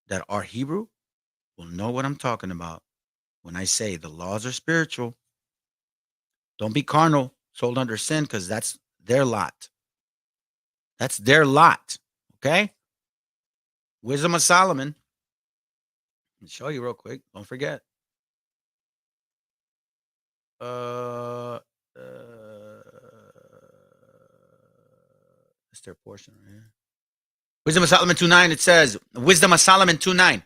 that are Hebrew will know what I'm talking about when I say the laws are spiritual. Don't be carnal, sold under sin, because that's their lot. That's their lot. Okay? Wisdom of Solomon. I'll show you real quick. Don't forget. That's their portion right here. Wisdom of Solomon 2:9. It says, Wisdom of Solomon 2:9.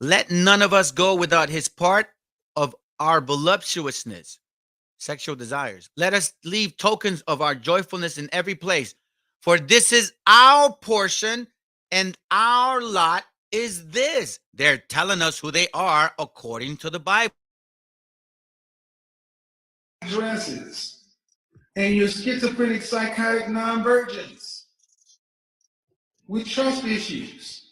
Let none of us go without his part of our voluptuousness, sexual desires. Let us leave tokens of our joyfulness in every place. For this is our portion and our lot is this. They're telling us who they are according to the Bible. Dresses. And you're schizophrenic, psychotic non-virgins with trust issues.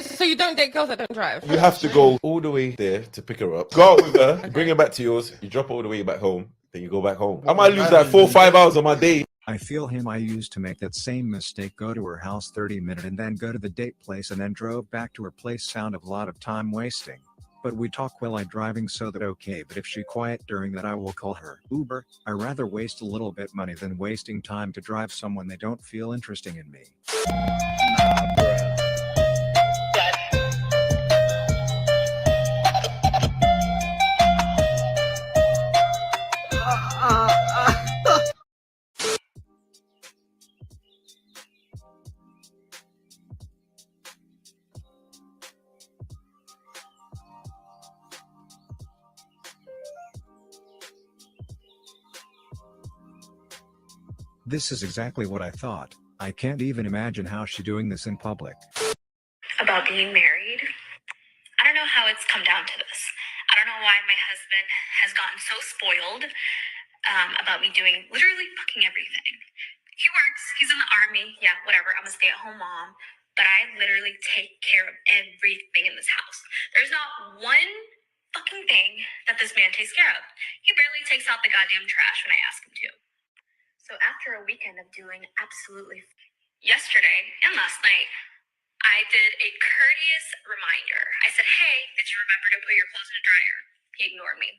So you don't date girls that don't drive? You have to go all the way there to pick her up. Go out with her, bring her back to yours. You drop her all the way back home. Then you go back home. I might lose like 4 or 5 hours of my day. I feel him. I used to make that same mistake, go to her house 30 minutes and then go to the date place and then drove back to her place. Sound of a lot of time wasting. But we talk while I driving, so that okay, but if she quiet during that I will call her Uber. I rather waste a little bit money than wasting time to drive someone they don't feel interesting in me. This is exactly what I thought. I can't even imagine how she doing this in public. About being married. I don't know how it's come down to this. I don't know why my husband has gotten so spoiled about me doing literally fucking everything. He works, he's in the army, yeah, whatever. I'm a stay-at-home mom, but I literally take care of everything in this house. There's not one fucking thing that this man takes care of. He barely takes out the goddamn trash when I ask him to. So after a weekend of doing absolutely yesterday and last night, I did a courteous reminder. I said, hey, did you remember to put your clothes in the dryer? He ignored me.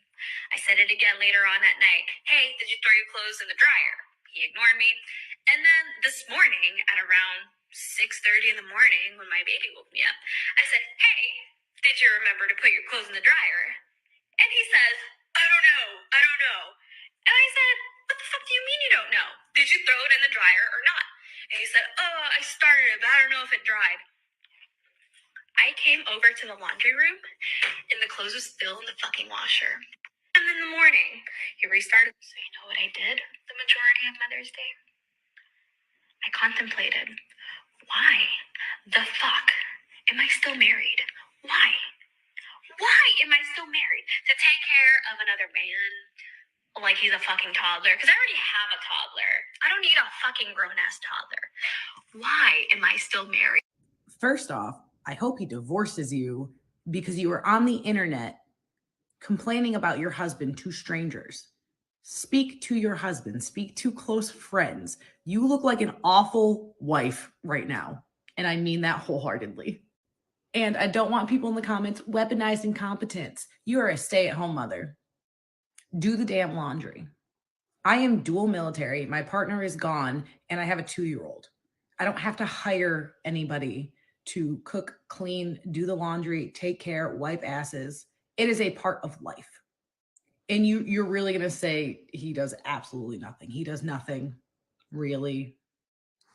I said it again later on that night. Hey, did you throw your clothes in the dryer? He ignored me. And then this morning at around 6:30 in the morning when my baby woke me up, I said, hey, did you remember to put your clothes in the dryer? And he says, I don't know. And I said, what the fuck do you mean you don't know? Did you throw it in the dryer or not? And he said, oh, I started it, but I don't know if it dried. I came over to the laundry room and the clothes were still in the fucking washer. And in the morning, he restarted. So you know what I did the majority of Mother's Day? I contemplated, why the fuck am I still married? Why? Why am I still married? To take care of another man like he's a fucking toddler? Because I already have a toddler. I don't need a fucking grown-ass toddler. Why am I still married? First off, I hope he divorces you because you were on the internet complaining about your husband to strangers. Speak to your husband, speak to close friends. You look like an awful wife right now. And I mean that wholeheartedly. And I don't want people in the comments weaponizing competence. You are a stay-at-home mother. Do the damn laundry. I am dual military. My partner is gone and I have a 2-year-old. I don't have to hire anybody to cook, clean, do the laundry, take care, wipe asses. It is a part of life. And you're really going to say he does absolutely nothing. He does nothing, really.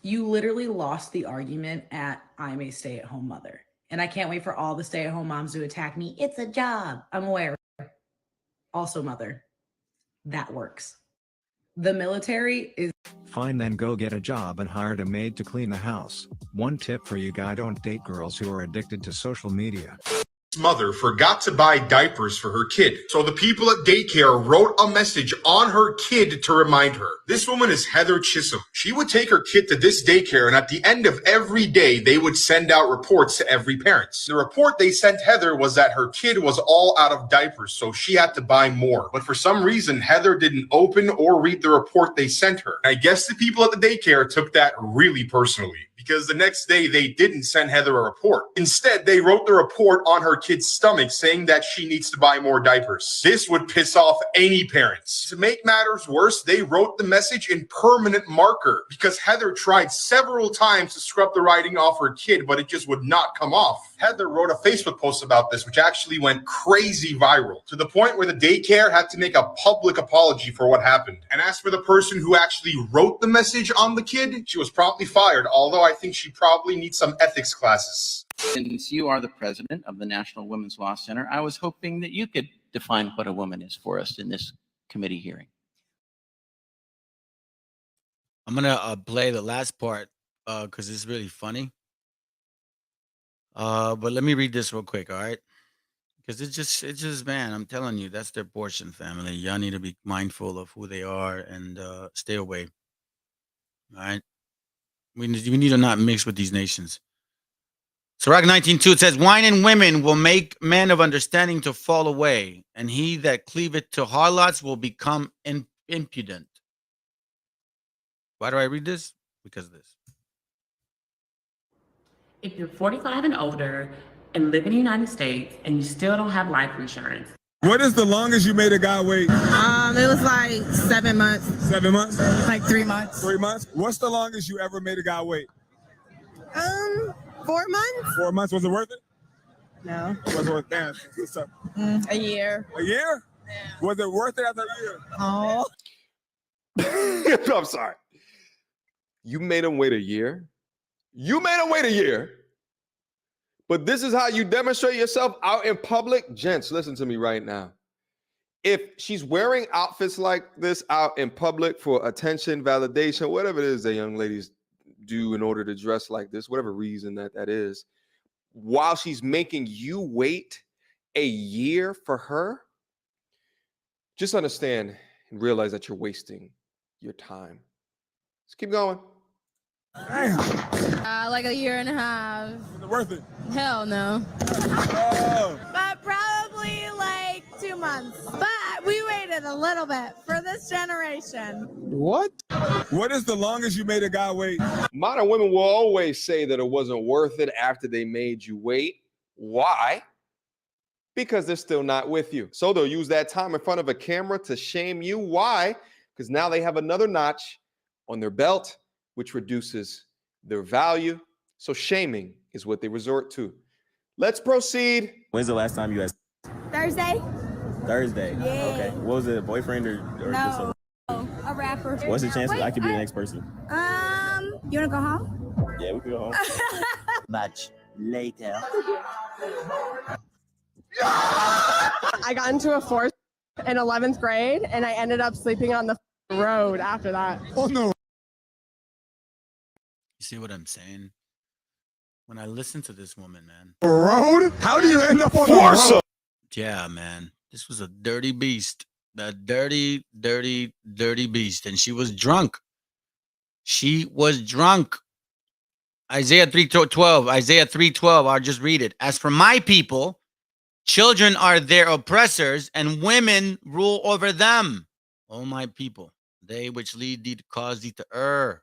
You literally lost the argument at I'm a stay-at-home mother. And I can't wait for all the stay-at-home moms to attack me. It's a job. I'm aware. Also, mother, that works. The military is... Fine, then go get a job and hire a maid to clean the house. One tip for you guys: don't date girls who are addicted to social media. Mother forgot to buy diapers for her kid, so the people at daycare wrote a message on her kid to remind her. This woman is Heather Chisholm. She would take her kid to this daycare, and at the end of every day, they would send out reports to every parent. The report they sent Heather was that her kid was all out of diapers, so she had to buy more. But for some reason, Heather didn't open or read the report they sent her. I guess the people at the daycare took that really personally, because the next day they didn't send Heather a report. Instead, they wrote the report on her kid's stomach saying that she needs to buy more diapers. This would piss off any parents. To make matters worse, they wrote the message in permanent marker because Heather tried several times to scrub the writing off her kid, but it just would not come off. Heather wrote a Facebook post about this, which actually went crazy viral, to the point where the daycare had to make a public apology for what happened. And as for the person who actually wrote the message on the kid, she was promptly fired, although I think she probably needs some ethics classes. Since you are the president of the National Women's Law Center, I was hoping that you could define what a woman is for us in this committee hearing. I'm gonna play the last part because it's really funny. But let me read this real quick, all right? Because it's just, man, I'm telling you, that's their portion, family. Y'all need to be mindful of who they are and stay away. All right? We need to not mix with these nations. Sirach 19:2, it says, wine and women will make men of understanding to fall away, and he that cleaveth to harlots will become impudent. Why do I read this? Because of this. If you're 45 and older, and live in the United States and you still don't have life insurance. What is the longest you made a guy wait? It was like 7 months. 7 months? Like 3 months. 3 months? What's the longest you ever made a guy wait? 4 months? 4 months? Was it worth it? No. Was it worth it? Damn. What's up? A year. A year? Yeah. Was it worth it after a year? Oh. I'm sorry. You made him wait a year? You made him wait a year? But this is how you demonstrate yourself out in public? Gents, listen to me right now. If she's wearing outfits like this out in public for attention, validation, whatever it is that young ladies do in order to dress like this, whatever reason that is, while she's making you wait a year for her, just understand and realize that you're wasting your time. Let's keep going. Like a year and a half. Was it worth it? Hell no. Oh. But probably like 2 months. But we waited a little bit for this generation. What? What is the longest you made a guy wait? Modern women will always say that it wasn't worth it after they made you wait. Why? Because they're still not with you. So they'll use that time in front of a camera to shame you. Why? Because now they have another notch on their belt, which reduces their value. So shaming is what they resort to. Let's proceed. When's the last time you had Thursday? Thursday? Yeah. Okay. What was it, a boyfriend or just No, a rapper. What's the chances I could be the next person? You wanna go home? Yeah, we could go home. Much later. I got into a force in 11th grade and I ended up sleeping on the road after that. Oh no. You see what I'm saying? When I listen to this woman, man. Road? How do you end up on the road? Yeah, man. This was a dirty beast. A dirty, dirty, dirty beast. And she was drunk. She was drunk. Isaiah 3:12. Isaiah 3:12. I'll just read it. As for my people, children are their oppressors, and women rule over them. O my people, they which lead thee to cause thee to err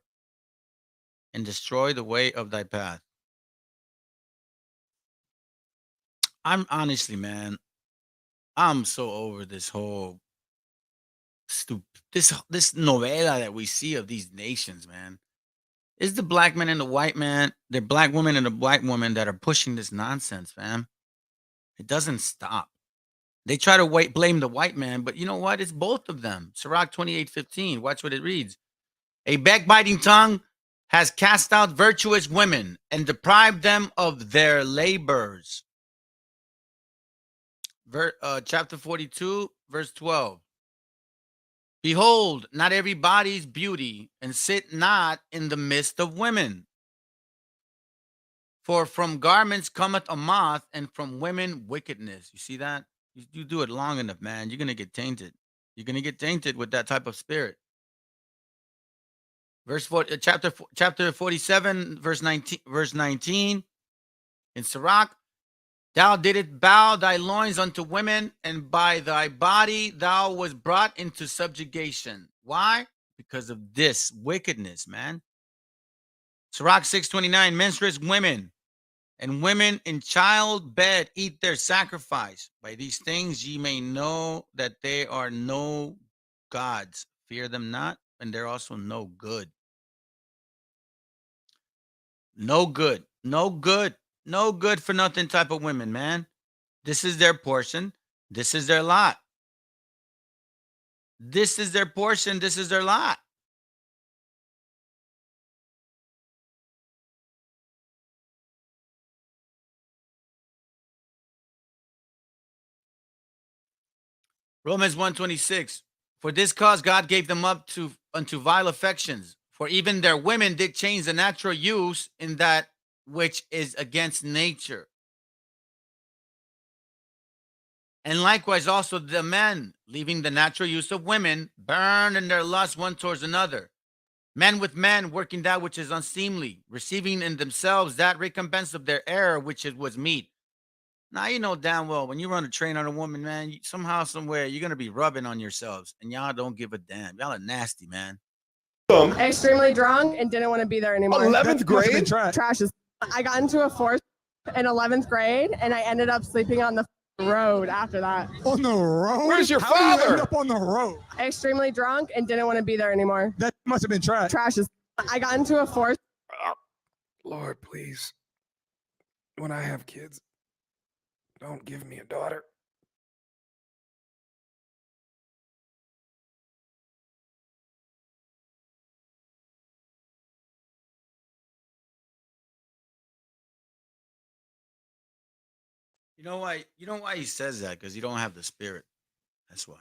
and destroy the way of thy path. I'm honestly, man, I'm so over this whole this novela that we see of these nations, man. It's the black man and the white man, the black woman and the white woman that are pushing this nonsense, fam. It doesn't stop. They try to blame the white man, but you know what? It's both of them. Sirach 28:15. Watch what it reads. A backbiting tongue has cast out virtuous women and deprived them of their labors. Chapter 42, verse 12. Behold, not everybody's beauty, and sit not in the midst of women. For from garments cometh a moth, and from women wickedness. You see that? You do it long enough, man, you're going to get tainted. You're going to get tainted with that type of spirit. Chapter 47, verse 19. In Sirach, thou didst bow thy loins unto women, and by thy body thou was brought into subjugation. Why? Because of this wickedness, man. Sirach 6:29, menstruous women and women in childbed eat their sacrifice. By these things ye may know that they are no gods. Fear them not, and they're also no good. No good. No good. No good for nothing type of women, man. This is their portion. This is their lot. This is their portion. This is their lot. Romans 1:26. For this cause God gave them up unto vile affections. For even their women did change the natural use in that which is against nature. And likewise also the men, leaving the natural use of women, burn in their lust one towards another. Men with men, working that which is unseemly, receiving in themselves that recompense of their error which it was meet. Now, you know damn well, when you run a train on a woman, man, somehow, somewhere, you're going to be rubbing on yourselves. And y'all don't give a damn. Y'all are nasty, man. Extremely drunk and didn't want to be there anymore. 11th grade? Trash is. I got into a force in 11th grade, and I ended up sleeping on the road after that. On the road? Where's your How do you father? end up on the road? Extremely drunk and didn't want to be there anymore. That must have been trash. Trash is. I got into a force. Lord, please, when I have kids, don't give me a daughter. You know why? You know why he says that? Because you don't have the spirit. That's why.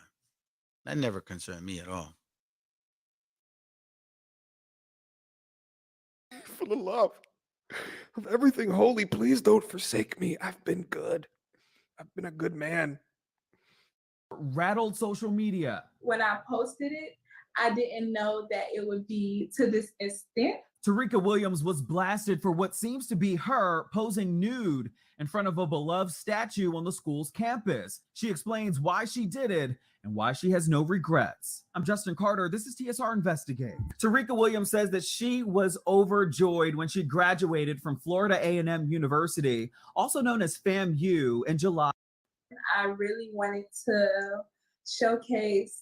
That never concerned me at all. For the love of everything holy, please don't forsake me. I've been good. I've been a good man. Rattled social media. When I posted it, I didn't know that it would be to this extent. Tarika Williams was blasted for what seems to be her posing nude in front of a beloved statue on the school's campus. She explains why she did it and why she has no regrets. I'm Justin Carter. This is TSR Investigate. Tarika Williams says that she was overjoyed when she graduated from Florida A&M University, also known as FAMU, in July. I really wanted to showcase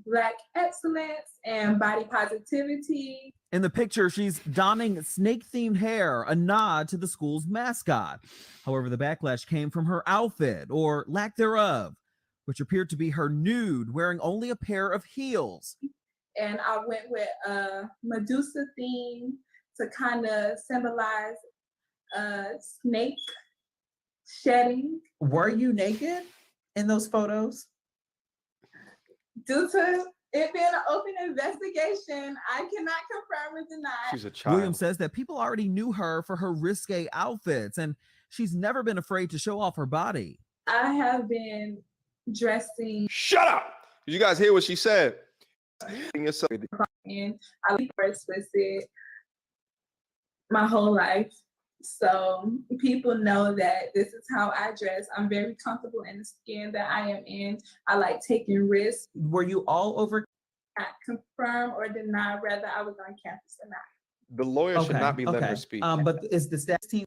Black excellence and body positivity. In the picture, she's donning snake-themed hair, a nod to the school's mascot. However, the backlash came from her outfit, or lack thereof, which appeared to be her nude, wearing only a pair of heels. And I went with a Medusa theme to kind of symbolize snake shedding. Were you naked in those photos? Due to it being an open investigation, I cannot confirm or deny. She's a child. Williams says that people already knew her for her risque outfits, and she's never been afraid to show off her body. I have been dressing. Shut up! Did you guys hear what she said? And I was more explicit my whole life. So people know that this is how I dress. I'm very comfortable in the skin that I am in. I like taking risks. Were you all over? Not confirm or deny whether I was on campus or not. The lawyer should not be letting her speak. But is the stats team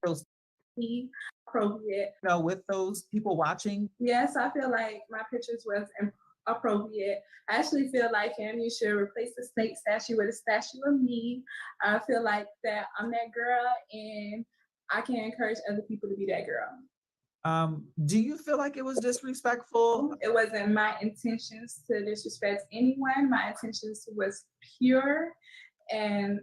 appropriate? With those people watching? Yes, I feel like my pictures was appropriate. I actually feel like you should replace the snake statue with a statue of me. I feel like that I'm that girl and I can encourage other people to be that girl. Do you feel like it was disrespectful? It wasn't my intentions to disrespect anyone. My intentions was pure, and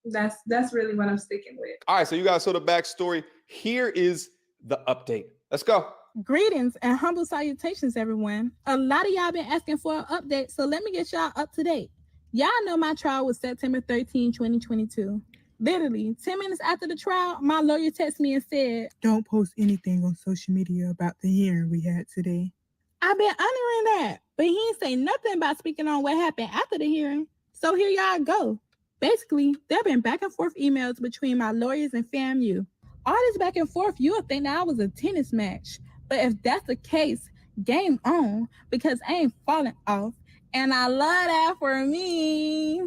that's really what I'm sticking with. All right, so you guys saw the backstory. Here is the update. Let's go. Greetings and humble salutations, everyone. A lot of y'all been asking for an update, so let me get y'all up to date. Y'all know my trial was September 13, 2022. Literally, 10 minutes after the trial, my lawyer texted me and said, "Don't post anything on social media about the hearing we had today." I've been honoring that, but he ain't say nothing about speaking on what happened after the hearing. So here y'all go. Basically, there have been back and forth emails between my lawyers and FAMU. All this back and forth, you would think that I was a tennis match. But if that's the case, game on, because I ain't falling off. And I love that for me.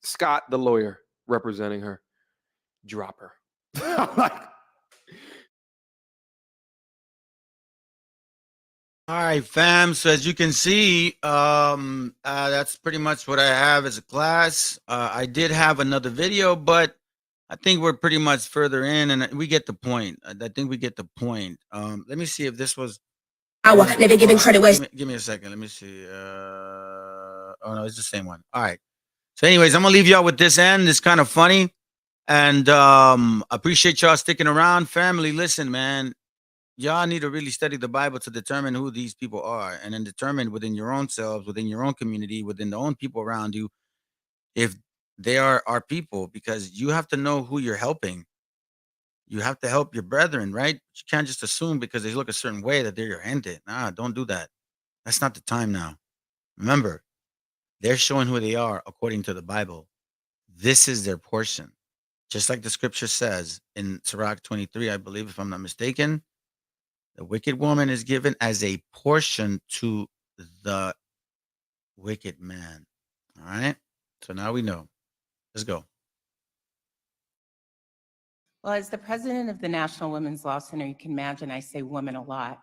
Scott, the lawyer, representing her. Drop her. All right, fam. So as you can see, that's pretty much what I have as a class. I did have another video, but I think we're pretty much further in, and we get the point. I think we get the point. Let me see if this was. Never giving credit where. Give me a second. Let me see. Oh no, it's the same one. All right. So, anyways, I'm gonna leave y'all with this end. It's kind of funny, and appreciate y'all sticking around. Family, listen, man. Y'all need to really study the Bible to determine who these people are, and then determine within your own selves, within your own community, within the own people around you, if they are our people, because you have to know who you're helping. You have to help your brethren, right? You can't just assume because they look a certain way that they're your ended. Nah, don't do that. That's not the time now. Remember, they're showing who they are according to the Bible. This is their portion. Just like the scripture says in Sirach 23, I believe, if I'm not mistaken, the wicked woman is given as a portion to the wicked man. All right? So now we know. Let's go. Well, as the president of the National Women's Law Center, you can imagine I say woman a lot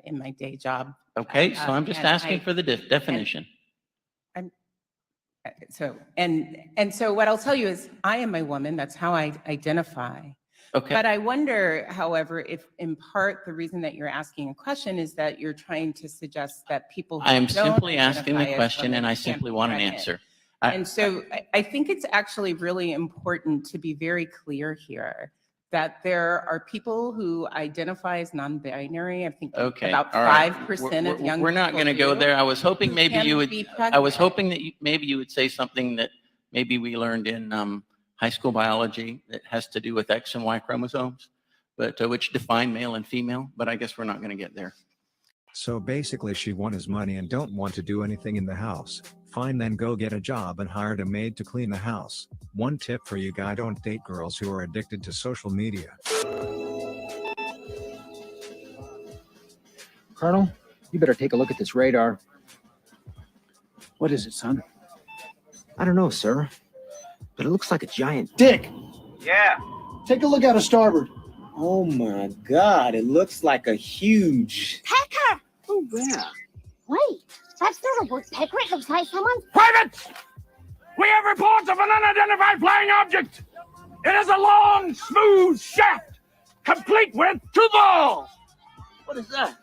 in my day job. Okay, so I'm just asking for the definition. So what I'll tell you is I am a woman. That's how I identify. Okay. But I wonder, however, if in part the reason that you're asking a question is that you're trying to suggest that people who I am don't simply asking the identify as question, women and I can't simply be want an pregnant. answer. And so I think it's actually really important to be very clear here that there are people who identify as non-binary. I think about 5% of young people. We're not going to go there. I was hoping maybe can you would. be I was pregnant. hoping that maybe you would say something that maybe we learned in high school biology that has to do with X and Y chromosomes, but which define male and female. But I guess we're not going to get there. So basically she won his money and don't want to do anything in the house. Fine, then go get a job and hire a maid to clean the house. One tip for you guys: don't date girls who are addicted to social media. Colonel, you better take a look at this radar. What is it, son? I don't know, sir, but it looks like a giant dick. Yeah. Take a look out of starboard. Oh my God, it looks like a huge... Pecker! Oh, yeah. Wait, that's not a woodpecker. It looks like someone's... Privates! We have reports of an unidentified flying object. It is a long, smooth shaft, complete with two balls. What is that?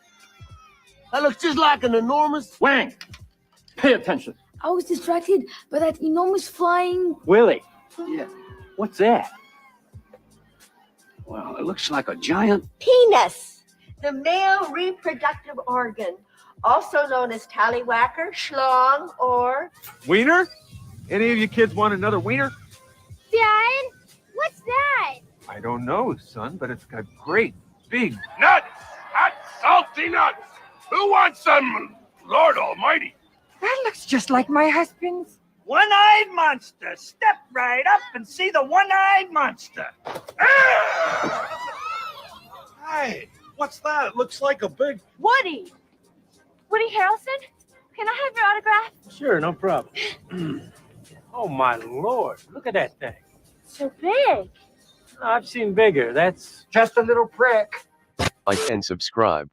That looks just like an enormous... Wang, pay attention. I was distracted by that enormous flying... Willie. Yeah. What's that? Well, it looks like a giant... Penis, the male reproductive organ, also known as tallywhacker, schlong, or... Wiener? Any of you kids want another wiener? Dad, what's that? I don't know, son, but it's got great big nuts. Hot, salty nuts. Who wants some? Lord Almighty. That looks just like my husband's. One-eyed monster. Step right up and see the one-eyed monster. Hey, what's that? It looks like a big... Woody. Woody Harrelson? Can I have your autograph? Sure, no problem. Oh, my Lord. Look at that thing. So big. I've seen bigger. That's just a little prick. Like and subscribe.